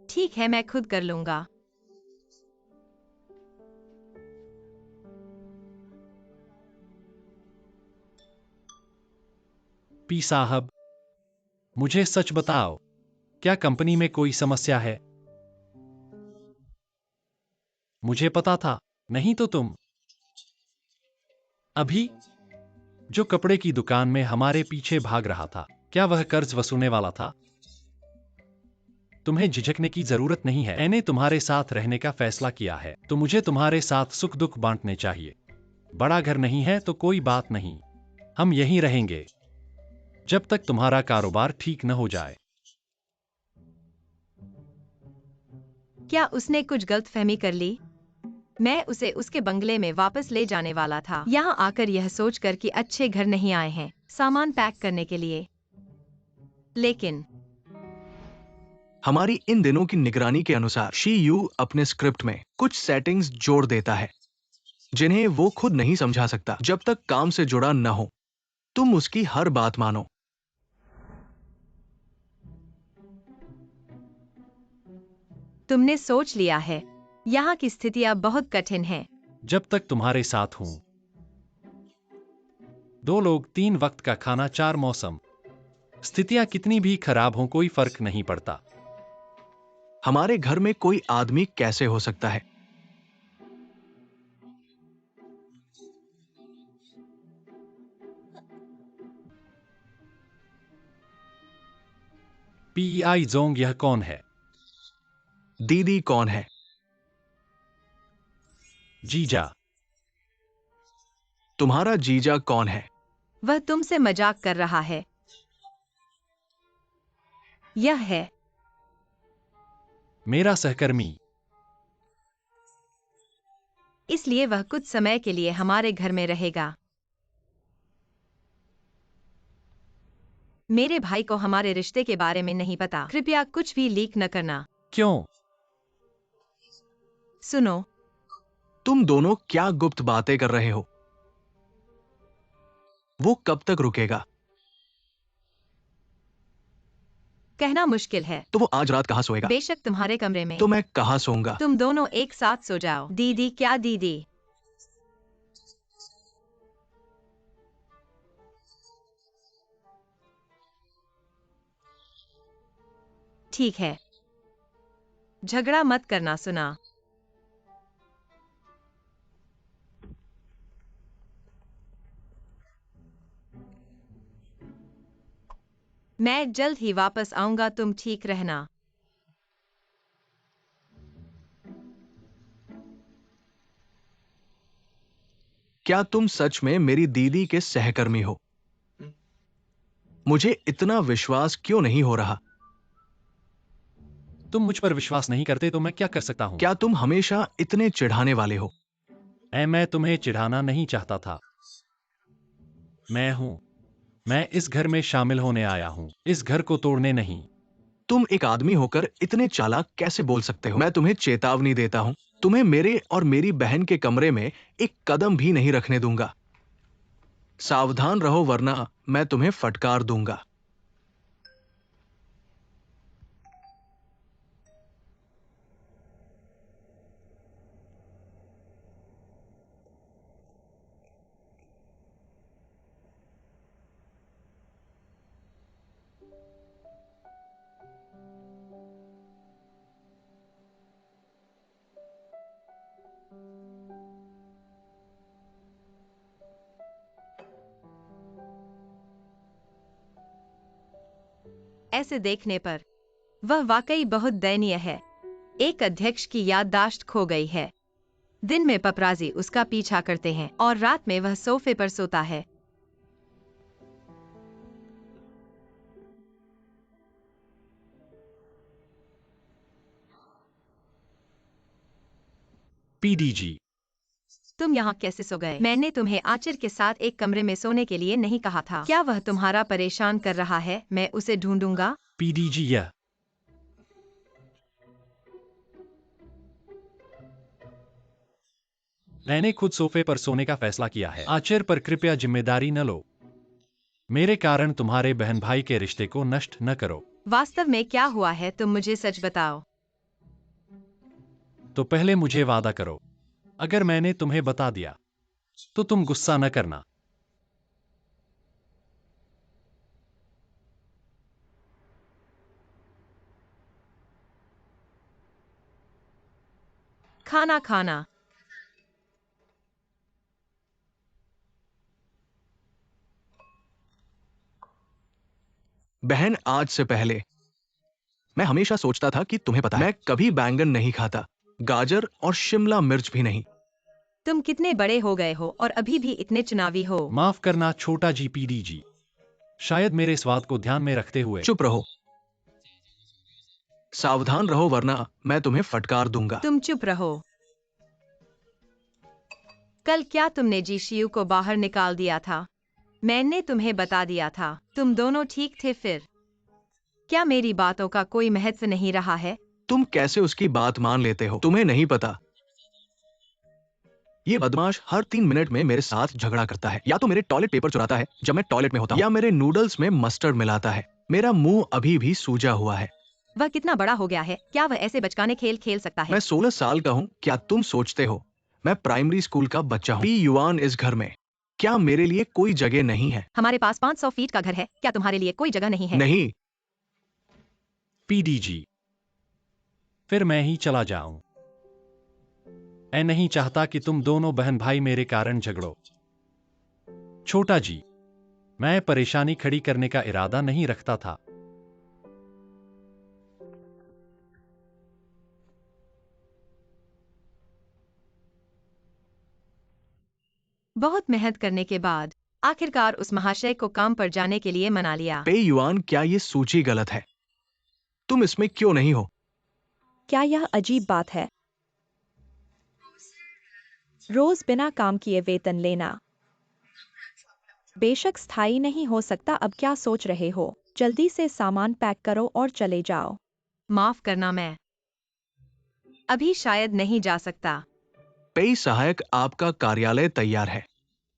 ठीक है, मैं खुद कर लूंगा। पी साहब, मुझे सच बताओ, क्या कंपनी में कोई समस्या है? मुझे पता था, नहीं तो तुम अभी जो कपड़े की दुकान में हमारे पीछे भाग रहा था, क्या वह कर्ज वसूलने वाला था? तुम्हें झिझकने की जरूरत नहीं है। मैंने तुम्हारे साथ रहने का फैसला किया है, तो मुझे तुम्हारे साथ सुख दुख बांटने चाहिए। बड़ा घर नहीं है तो कोई बात नहीं, हम यहीं रहेंगे जब तक तुम्हारा कारोबार ठीक न हो जाए। क्या उसने कुछ गलतफहमी कर ली? मैं उसे उसके बंगले में वापस ले जाने वाला था, यहाँ आकर यह सोचकर कि अच्छे घर नहीं आए हैं सामान पैक करने के लिए। लेकिन हमारी इन दिनों की निगरानी के अनुसार शी अपने स्क्रिप्ट में कुछ सेटिंग्स जोड़ देता है जिन्हें वो खुद नहीं समझा सकता जब तक काम से जुड़ा न हो। तुम उसकी हर बात मानो। तुमने सोच लिया है, यहाँ की स्थितियां बहुत कठिन हैं। जब तक तुम्हारे साथ हूं, 2 लोग, 3 वक्त का खाना, 4 मौसम, स्थितियां कितनी भी खराब हों कोई फर्क नहीं पड़ता। हमारे घर में कोई आदमी कैसे हो सकता है? पीआई जोंग, यह कौन है? दीदी कौन है? जीजा। तुम्हारा जीजा कौन है? वह तुमसे मजाक कर रहा है। यह है मेरा सहकर्मी। इसलिए वह कुछ समय के लिए हमारे घर में रहेगा। मेरे भाई को हमारे रिश्ते के बारे में नहीं पता, कृपया कुछ भी लीक न करना। क्यों? सुनो, तुम दोनों क्या गुप्त बातें कर रहे हो? वो कब तक रुकेगा? कहना मुश्किल है। तो वो आज रात कहां सोएगा? बेशक तुम्हारे कमरे में। तो मैं कहां सोऊंगा? तुम दोनों एक साथ सो जाओ। दीदी, क्या दीदी? ठीक है, झगड़ा मत करना। सुना? मैं जल्द ही वापस आऊंगा, तुम ठीक रहना। क्या तुम सच में मेरी दीदी के सहकर्मी हो? मुझे इतना विश्वास क्यों नहीं हो रहा? तुम मुझ पर विश्वास नहीं करते तो मैं क्या कर सकता हूं? क्या तुम हमेशा इतने चिढ़ाने वाले हो? मैं तुम्हें चिढ़ाना नहीं चाहता था। मैं इस घर में शामिल होने आया हूं, इस घर को तोड़ने नहीं। तुम एक आदमी होकर इतने चालाक कैसे बोल सकते हो? मैं तुम्हें चेतावनी देता हूं, तुम्हें मेरे और मेरी बहन के कमरे में एक कदम भी नहीं रखने दूंगा। सावधान रहो वरना मैं तुम्हें फटकार दूंगा। ऐसे देखने पर वह वाकई बहुत दयनीय है। एक अध्यक्ष की याददाश्त खो गई है। दिन में पपराजी उसका पीछा करते हैं और रात में वह सोफे पर सोता है। PDG। तुम यहाँ कैसे सो गए? मैंने तुम्हें आचिर के साथ एक कमरे में सोने के लिए नहीं कहा था। क्या वह तुम्हारा परेशान कर रहा है? मैं उसे ढूंढूंगा। PDG। यह मैंने खुद सोफे पर सोने का फैसला किया है। आचिर पर कृपया जिम्मेदारी न लो। मेरे कारण तुम्हारे बहन भाई के रिश्ते को नष्ट न करो। वास्तव में क्या हुआ है, तुम मुझे सच बताओ। तो पहले मुझे वादा करो, अगर मैंने तुम्हें बता दिया तो तुम गुस्सा न करना। खाना खाना। बहन, आज से पहले मैं हमेशा सोचता था कि तुम्हें पता है, मैं कभी बैंगन नहीं खाता, गाजर और शिमला मिर्च भी नहीं। तुम कितने बड़े हो गए हो और अभी भी इतने चुनावी हो। माफ करना छोटा जी PDG। शायद मेरे स्वाद को ध्यान में रखते हुए। चुप रहो, सावधान रहो वरना मैं तुम्हें फटकार दूंगा। तुम चुप रहो। कल क्या तुमने जीशियू को बाहर निकाल दिया था? मैंने तुम्हें बता दिया था, तुम दोनों ठीक थे फिर। क्या मेरी बातों का कोई महत्व नहीं रहा है? तुम कैसे उसकी बात मान लेते हो? तुम्हें नहीं पता, ये बदमाश हर 3 मिनट में मेरे साथ झगड़ा करता है। या तो मेरे टॉयलेट पेपर चुराता है जब मैं टॉयलेट में होता हूं, या मेरे नूडल्स में मस्टर्ड मिलाता है। मेरा मुंह अभी भी सूजा हुआ है। वह कितना बड़ा हो गया है? क्या वह ऐसे बचकाने खेल खेल सकता है? मैं 16 साल का हूँ। क्या तुम सोचते हो मैं प्राइमरी स्कूल का बच्चा हूँ? पी युआन इस घर में क्या मेरे लिए कोई जगह नहीं है? हमारे पास 500 फीट का घर है, क्या तुम्हारे लिए कोई जगह नहीं है? नहीं। PDG। फिर मैं ही चला जाऊं। मैं नहीं चाहता कि तुम दोनों बहन भाई मेरे कारण झगड़ो। छोटा जी, मैं परेशानी खड़ी करने का इरादा नहीं रखता था। बहुत मेहनत करने के बाद आखिरकार उस महाशय को काम पर जाने के लिए मना लिया। पे युआन, क्या ये सूची गलत है? तुम इसमें क्यों नहीं हो? क्या यह अजीब बात है? रोज बिना काम किए वेतन लेना बेशक स्थायी नहीं हो सकता। अब क्या सोच रहे हो? जल्दी से सामान पैक करो और चले जाओ। माफ करना, मैं अभी शायद नहीं जा सकता। पे सहायक, आपका कार्यालय तैयार है।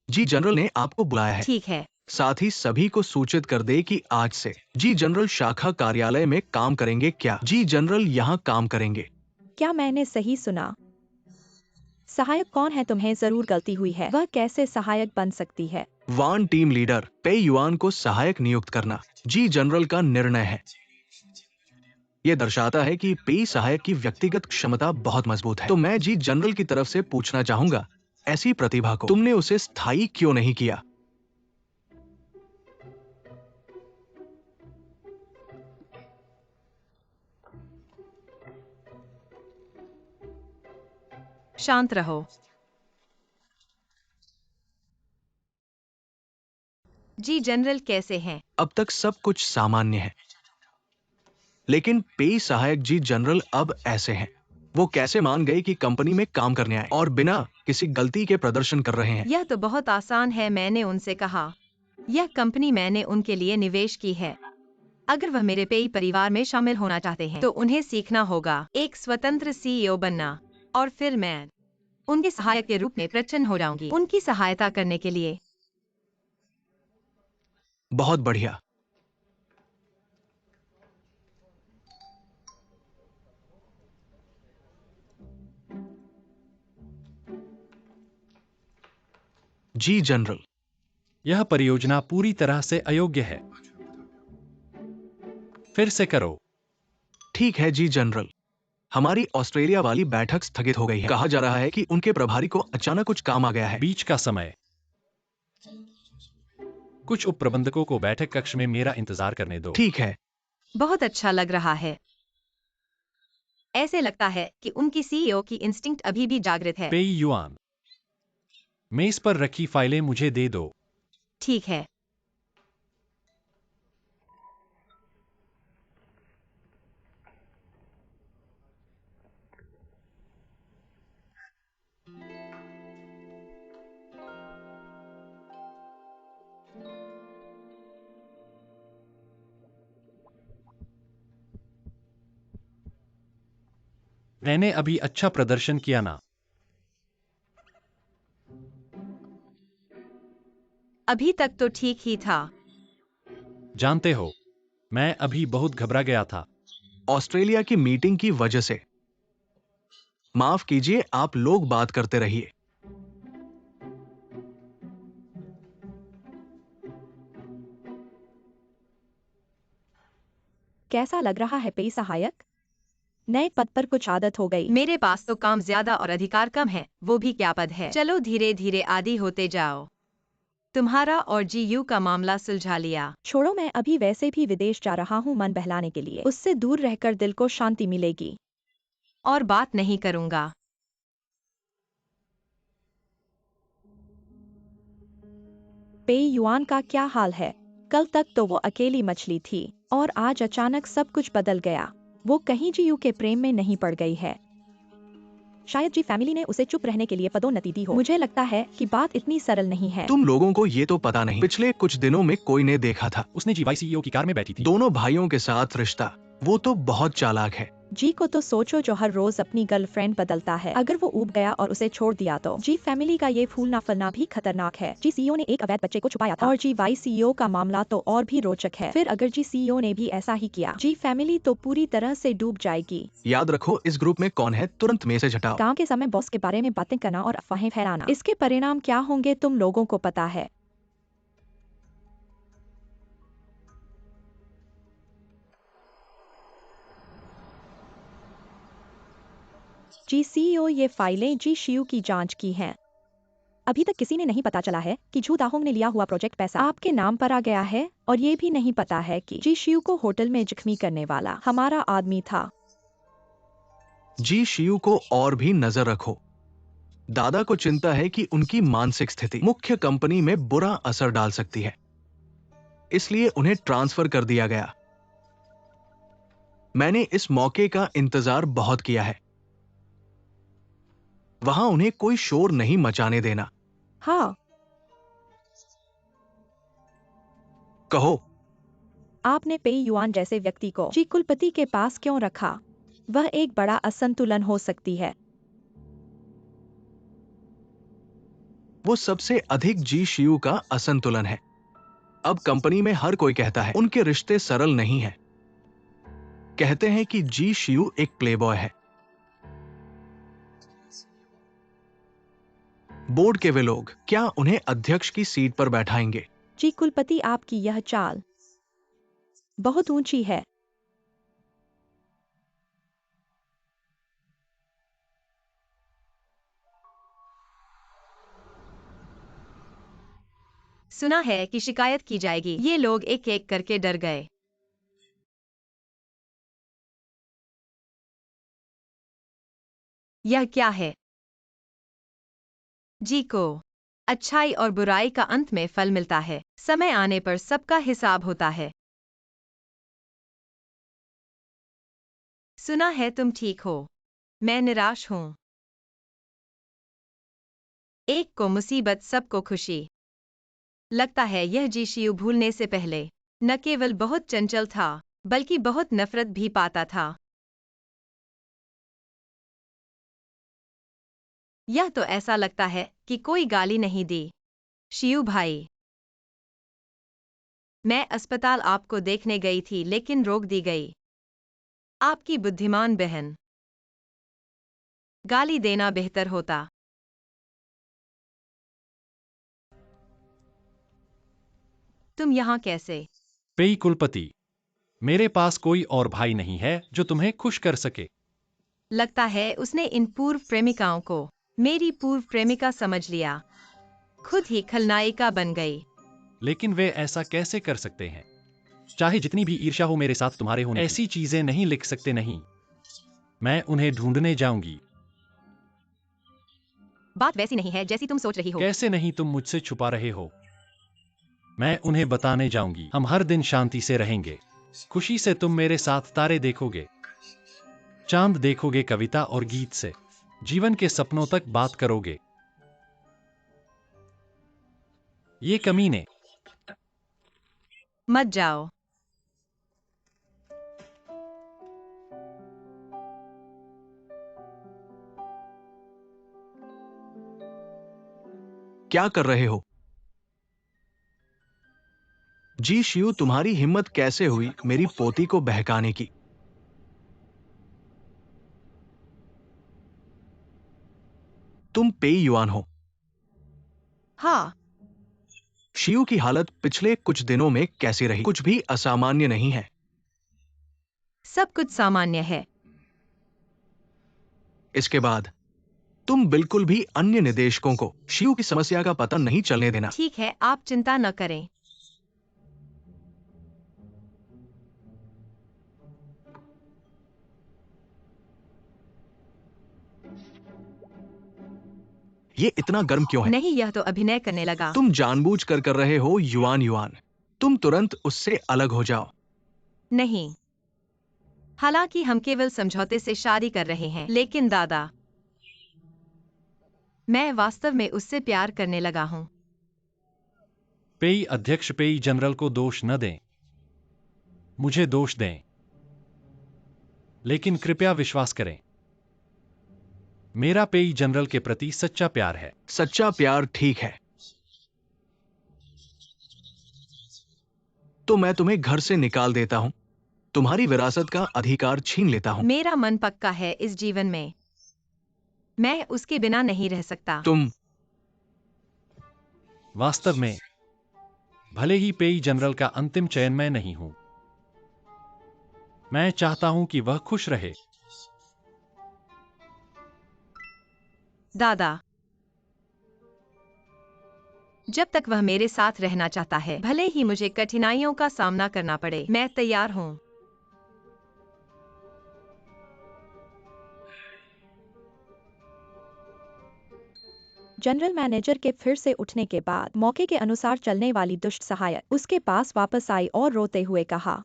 जी जनरल ने आपको बुलाया है। ठीक है। साथ ही सभी को सूचित कर दे कि आज से जी जनरल शाखा कार्यालय में काम करेंगे। क्या जी जनरल यहाँ काम करेंगे? क्या मैंने सही सुना? सहायक कौन है? तुम्हें जरूर गलती हुई है। वह कैसे सहायक बन सकती है? वान टीम लीडर पे युआन को सहायक नियुक्त करना जी जनरल का निर्णय है। यह दर्शाता है कि पे सहायक की व्यक्तिगत क्षमता बहुत मजबूत है। तो मैं जी जनरल की तरफ से पूछना चाहूंगा, ऐसी प्रतिभा को तुमने उसे स्थायी क्यों नहीं किया? शांत रहो। जी जनरल कैसे हैं? अब तक सब कुछ सामान्य है, लेकिन पे सहायक जी जनरल अब ऐसे हैं। वो कैसे मान गए कि कंपनी में काम करने आए और बिना किसी गलती के प्रदर्शन कर रहे हैं? यह तो बहुत आसान है। मैंने उनसे कहा, यह कंपनी मैंने उनके लिए निवेश की है। अगर वह मेरे पेई परिवार में शामिल होना चाहते हैं तो उन्हें सीखना होगा एक स्वतंत्र CEO बनना, और फिर मैं उनके सहायक के रूप में प्रचन्न हो जाऊंगी उनकी सहायता करने के लिए। बहुत बढ़िया। जी जनरल, यह परियोजना पूरी तरह से अयोग्य है। फिर से करो। ठीक है जी जनरल। हमारी ऑस्ट्रेलिया वाली बैठक स्थगित हो गई है। कहा जा रहा है कि उनके प्रभारी को अचानक कुछ काम आ गया है। बीच का समय। कुछ उप प्रबंधकों को बैठक कक्ष में मेरा इंतजार करने दो। ठीक है। बहुत अच्छा लग रहा है। ऐसे लगता है कि उनकी सीईओ की इंस्टिंक्ट अभी भी जागृत है। पेई युआन, मेज पर रखी फाइलें मुझे दे दो। ठीक है। मैंने अभी अच्छा प्रदर्शन किया ना? अभी तक तो ठीक ही था। जानते हो, मैं अभी बहुत घबरा गया था। ऑस्ट्रेलिया की मीटिंग की वजह से। माफ कीजिए, आप लोग बात करते रहिए। कैसा लग रहा है पेई सहायक? नए पद पर कुछ आदत हो गई। मेरे पास तो काम ज्यादा और अधिकार कम है, वो भी क्या पद है। चलो धीरे धीरे आदी होते जाओ। तुम्हारा और जीयू का मामला सुलझा लिया। छोड़ो, मैं अभी वैसे भी विदेश जा रहा हूँ मन बहलाने के लिए। उससे दूर रहकर दिल को शांति मिलेगी। और बात नहीं करूंगा। पेई युआन का क्या हाल है? कल तक तो वो अकेली मछली थी और आज अचानक सब कुछ बदल गया। वो कहीं जीयू के प्रेम में नहीं पड़ गई है। शायद जी फैमिली ने उसे चुप रहने के लिए पदोन्नति दी हो। मुझे लगता है कि बात इतनी सरल नहीं है। तुम लोगों को ये तो पता नहीं, पिछले कुछ दिनों में कोई ने देखा था। उसने जीवाई सीईओ की कार में बैठी थी। दोनों भाइयों के साथ रिश्ता। वो तो बहुत चालाक है। जी को तो सोचो, जो हर रोज अपनी गर्लफ्रेंड बदलता है। अगर वो ऊब गया और उसे छोड़ दिया तो जी फैमिली का ये फूलना फलना भी खतरनाक है। जी सीईओ ने एक अवैध बच्चे को छुपाया था और जी वाई सीईओ का मामला तो और भी रोचक है। फिर अगर जी सीईओ ने भी ऐसा ही किया, जी फैमिली तो पूरी तरह से डूब जाएगी। याद रखो, इस ग्रुप में कौन है, तुरंत मैसेज हटाओ। काम के समय बॉस के बारे में बातें करना और अफवाहें फैलाना, इसके परिणाम क्या होंगे तुम लोगों को पता है। जी सीईओ, ये फाइलें जी शियू की जांच की हैं। अभी तक किसी ने नहीं पता चला है कि झू दाहोंग ने लिया हुआ प्रोजेक्ट पैसा आपके नाम पर आ गया है, और ये भी नहीं पता है कि जी शियू को होटल में जख्मी करने वाला हमारा आदमी था। जी शियू को और भी नजर रखो। दादा को चिंता है कि उनकी मानसिक स्थिति मुख्य कंपनी में बुरा असर डाल सकती है, इसलिए उन्हें ट्रांसफर कर दिया गया। मैंने इस मौके का इंतजार बहुत किया है। वहां उन्हें कोई शोर नहीं मचाने देना। हाँ, कहो। आपने पेई युआन जैसे व्यक्ति को जी कुलपति के पास क्यों रखा? वह एक बड़ा असंतुलन हो सकती है। वो सबसे अधिक जी शियू का असंतुलन है। अब कंपनी में हर कोई कहता है उनके रिश्ते सरल नहीं हैं। कहते हैं कि जी शियू एक प्लेबॉय है। बोर्ड के वे लोग क्या उन्हें अध्यक्ष की सीट पर बैठाएंगे? जी कुलपति, आपकी यह चाल बहुत ऊंची है। सुना है कि शिकायत की जाएगी। ये लोग एक एक करके डर गए। यह क्या है? जी को अच्छाई और बुराई का अंत में फल मिलता है। समय आने पर सबका हिसाब होता है। सुना है तुम ठीक हो। मैं निराश हूं। एक को मुसीबत, सबको खुशी। लगता है यह जीशियू भूलने से पहले न केवल बहुत चंचल था, बल्कि बहुत नफरत भी पाता था। यह तो ऐसा लगता है कि कोई गाली नहीं दी। शियू भाई, मैं अस्पताल आपको देखने गई थी लेकिन रोक दी गई। आपकी बुद्धिमान बहन। गाली देना बेहतर होता। तुम यहाँ कैसे? पेई कुलपति, मेरे पास कोई और भाई नहीं है जो तुम्हें खुश कर सके। लगता है उसने इन पूर्व प्रेमिकाओं को मेरी पूर्व प्रेमिका समझ लिया। खुद ही खलनायिका बन गई। लेकिन वे ऐसा कैसे कर सकते हैं? चाहे जितनी भी ईर्ष्या हो मेरे साथ तुम्हारे होने की, ऐसी चीजें नहीं लिख सकते। नहीं, मैं उन्हें ढूंढने जाऊंगी। बात वैसी नहीं है जैसी तुम सोच रही हो। कैसे नहीं, तुम मुझसे छुपा रहे हो। मैं उन्हें बताने जाऊंगी। हम हर दिन शांति से रहेंगे। खुशी से तुम मेरे साथ तारे देखोगे, चांद देखोगे, कविता और गीत से जीवन के सपनों तक बात करोगे। ये कमीने। मत जाओ। क्या कर रहे हो? जी शिव, तुम्हारी हिम्मत कैसे हुई मेरी पोती को बहकाने की? तुम पेई युआन हो। हाँ, शिव की हालत पिछले कुछ दिनों में कैसी रही? कुछ भी असामान्य नहीं है। सब कुछ सामान्य है। इसके बाद तुम बिल्कुल भी अन्य निदेशकों को शिव की समस्या का पता नहीं चलने देना। ठीक है, आप चिंता न करें। ये इतना गर्म क्यों है? नहीं, यह तो अभिनय करने लगा। तुम जानबूझकर कर रहे हो युआन युआन। तुम तुरंत उससे अलग हो जाओ। नहीं, हालांकि हम केवल समझौते से शादी कर रहे हैं, लेकिन दादा, मैं वास्तव में उससे प्यार करने लगा हूँ। पेई अध्यक्ष, पेई जनरल को दोष न दें, मुझे दोष दें, लेकिन कृपया विश्वास करें, मेरा पेई जनरल के प्रति सच्चा प्यार है। सच्चा प्यार ठीक है, तो मैं तुम्हें घर से निकाल देता हूं, तुम्हारी विरासत का अधिकार छीन लेता हूं। मेरा मन पक्का है इस जीवन में। मैं उसके बिना नहीं रह सकता। तुम वास्तव में भले ही पेई जनरल का अंतिम चयन मैं नहीं हूं, मैं चाहता हूं कि वह खुश रहे। दादा, जब तक वह मेरे साथ रहना चाहता है, भले ही मुझे कठिनाइयों का सामना करना पड़े, मैं तैयार हूँ। जनरल मैनेजर के फिर से उठने के बाद मौके के अनुसार चलने वाली दुष्ट सहायक उसके पास वापस आई और रोते हुए कहा,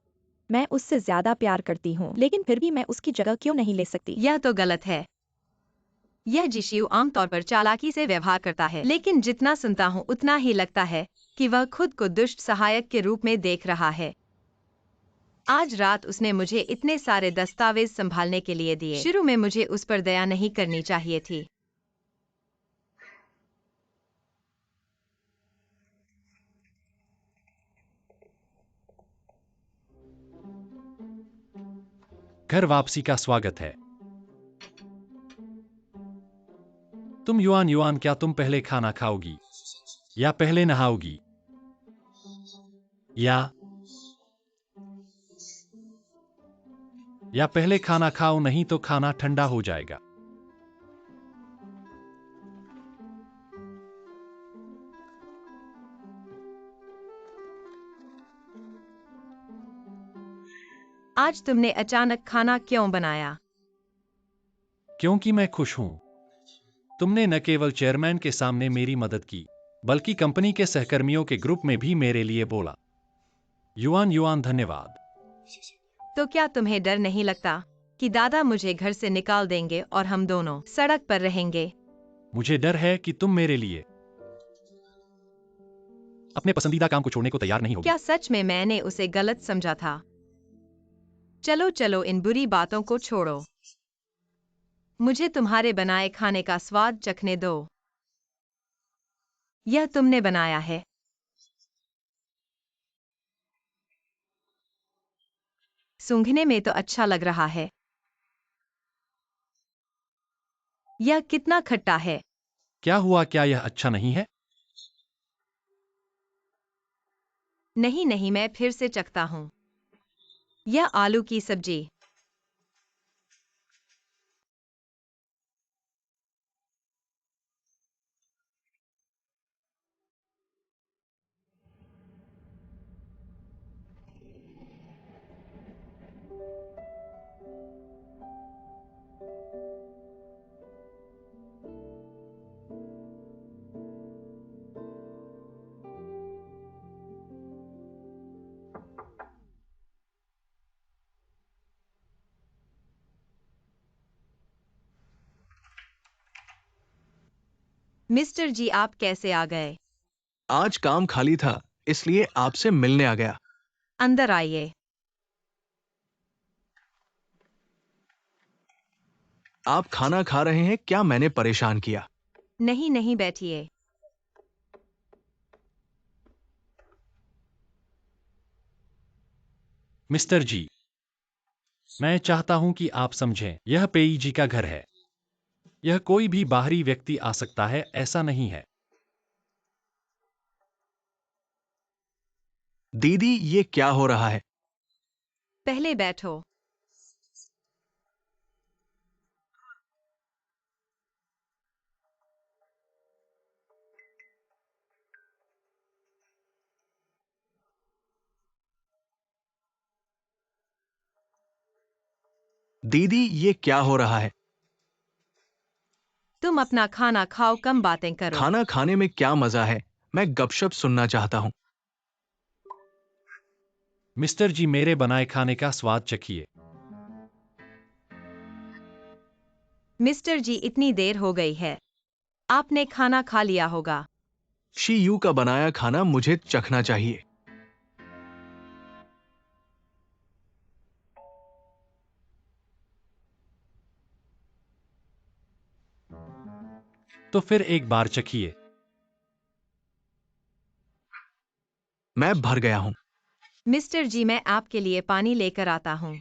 मैं उससे ज्यादा प्यार करती हूँ, लेकिन फिर भी मैं उसकी जगह क्यों नहीं ले सकती? यह तो गलत है। यह जिशियू आमतौर पर चालाकी से व्यवहार करता है, लेकिन जितना सुनता हूँ उतना ही लगता है कि वह खुद को दुष्ट सहायक के रूप में देख रहा है। आज रात उसने मुझे इतने सारे दस्तावेज संभालने के लिए दिए। शुरू में मुझे उस पर दया नहीं करनी चाहिए थी। घर वापसी का स्वागत है। तुम युआन युआन, क्या तुम पहले खाना खाओगी या पहले नहाओगी? या पहले खाना खाओ, नहीं तो खाना ठंडा हो जाएगा। आज तुमने अचानक खाना क्यों बनाया? क्योंकि मैं खुश हूं। तुमने न केवल चेयरमैन के सामने मेरी मदद की, बल्कि कंपनी के सहकर्मियों के ग्रुप में भी मेरे लिए बोला। युआन युआन, धन्यवाद। तो क्या तुम्हें डर नहीं लगता कि दादा मुझे घर से निकाल देंगे और हम दोनों सड़क पर रहेंगे? मुझे डर है कि तुम मेरे लिए अपने पसंदीदा काम को छोड़ने को तैयार नहीं होगी। क्या सच में मैंने उसे गलत समझा था? चलो चलो, इन बुरी बातों को छोड़ो। मुझे तुम्हारे बनाए खाने का स्वाद चखने दो। यह तुमने बनाया है। सूंघने में तो अच्छा लग रहा है। यह कितना खट्टा है। क्या हुआ, क्या यह अच्छा नहीं है? नहीं नहीं, मैं फिर से चखता हूँ। यह आलू की सब्जी। मिस्टर जी, आप कैसे आ गए? आज काम खाली था, इसलिए आपसे मिलने आ गया। अंदर आइए। आप खाना खा रहे हैं क्या? मैंने परेशान किया? नहीं नहीं, बैठिए। मिस्टर जी, मैं चाहता हूं कि आप समझें, यह पेई जी का घर है। यह कोई भी बाहरी व्यक्ति आ सकता है, ऐसा नहीं है। दीदी, ये क्या हो रहा है? पहले बैठो। दीदी, ये क्या हो रहा है? तुम अपना खाना खाओ, कम बातें करो। खाना खाने में क्या मजा है? मैं गपशप सुनना चाहता हूँ। मिस्टर जी, मेरे बनाए खाने का स्वाद चखिए। मिस्टर जी, इतनी देर हो गई है, आपने खाना खा लिया होगा। शी यू का बनाया खाना मुझे चखना चाहिए। तो फिर एक बार चखिए। मैं भर गया हूँ। मिस्टर जी, मैं आपके लिए पानी लेकर आता हूँ।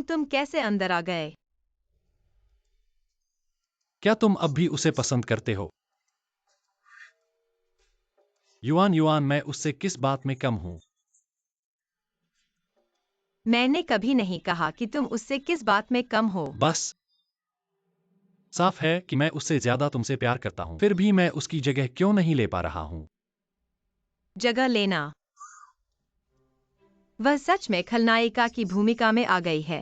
तुम कैसे अंदर आ गए? क्या तुम अब भी उसे पसंद करते हो? युआन युआन, मैं उससे किस बात में कम हूं? मैंने कभी नहीं कहा कि तुम उससे किस बात में कम हो। बस साफ है कि मैं उससे ज्यादा तुमसे प्यार करता हूं। फिर भी मैं उसकी जगह क्यों नहीं ले पा रहा हूं? जगह लेना। वह सच में खलनायिका की भूमिका में आ गई है।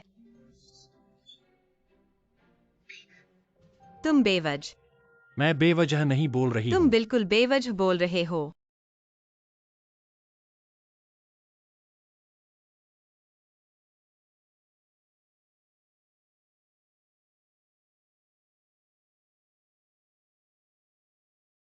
तुम बेवजह। मैं बेवजह नहीं बोल रही तुम हूं। बिल्कुल बेवजह बोल रहे हो।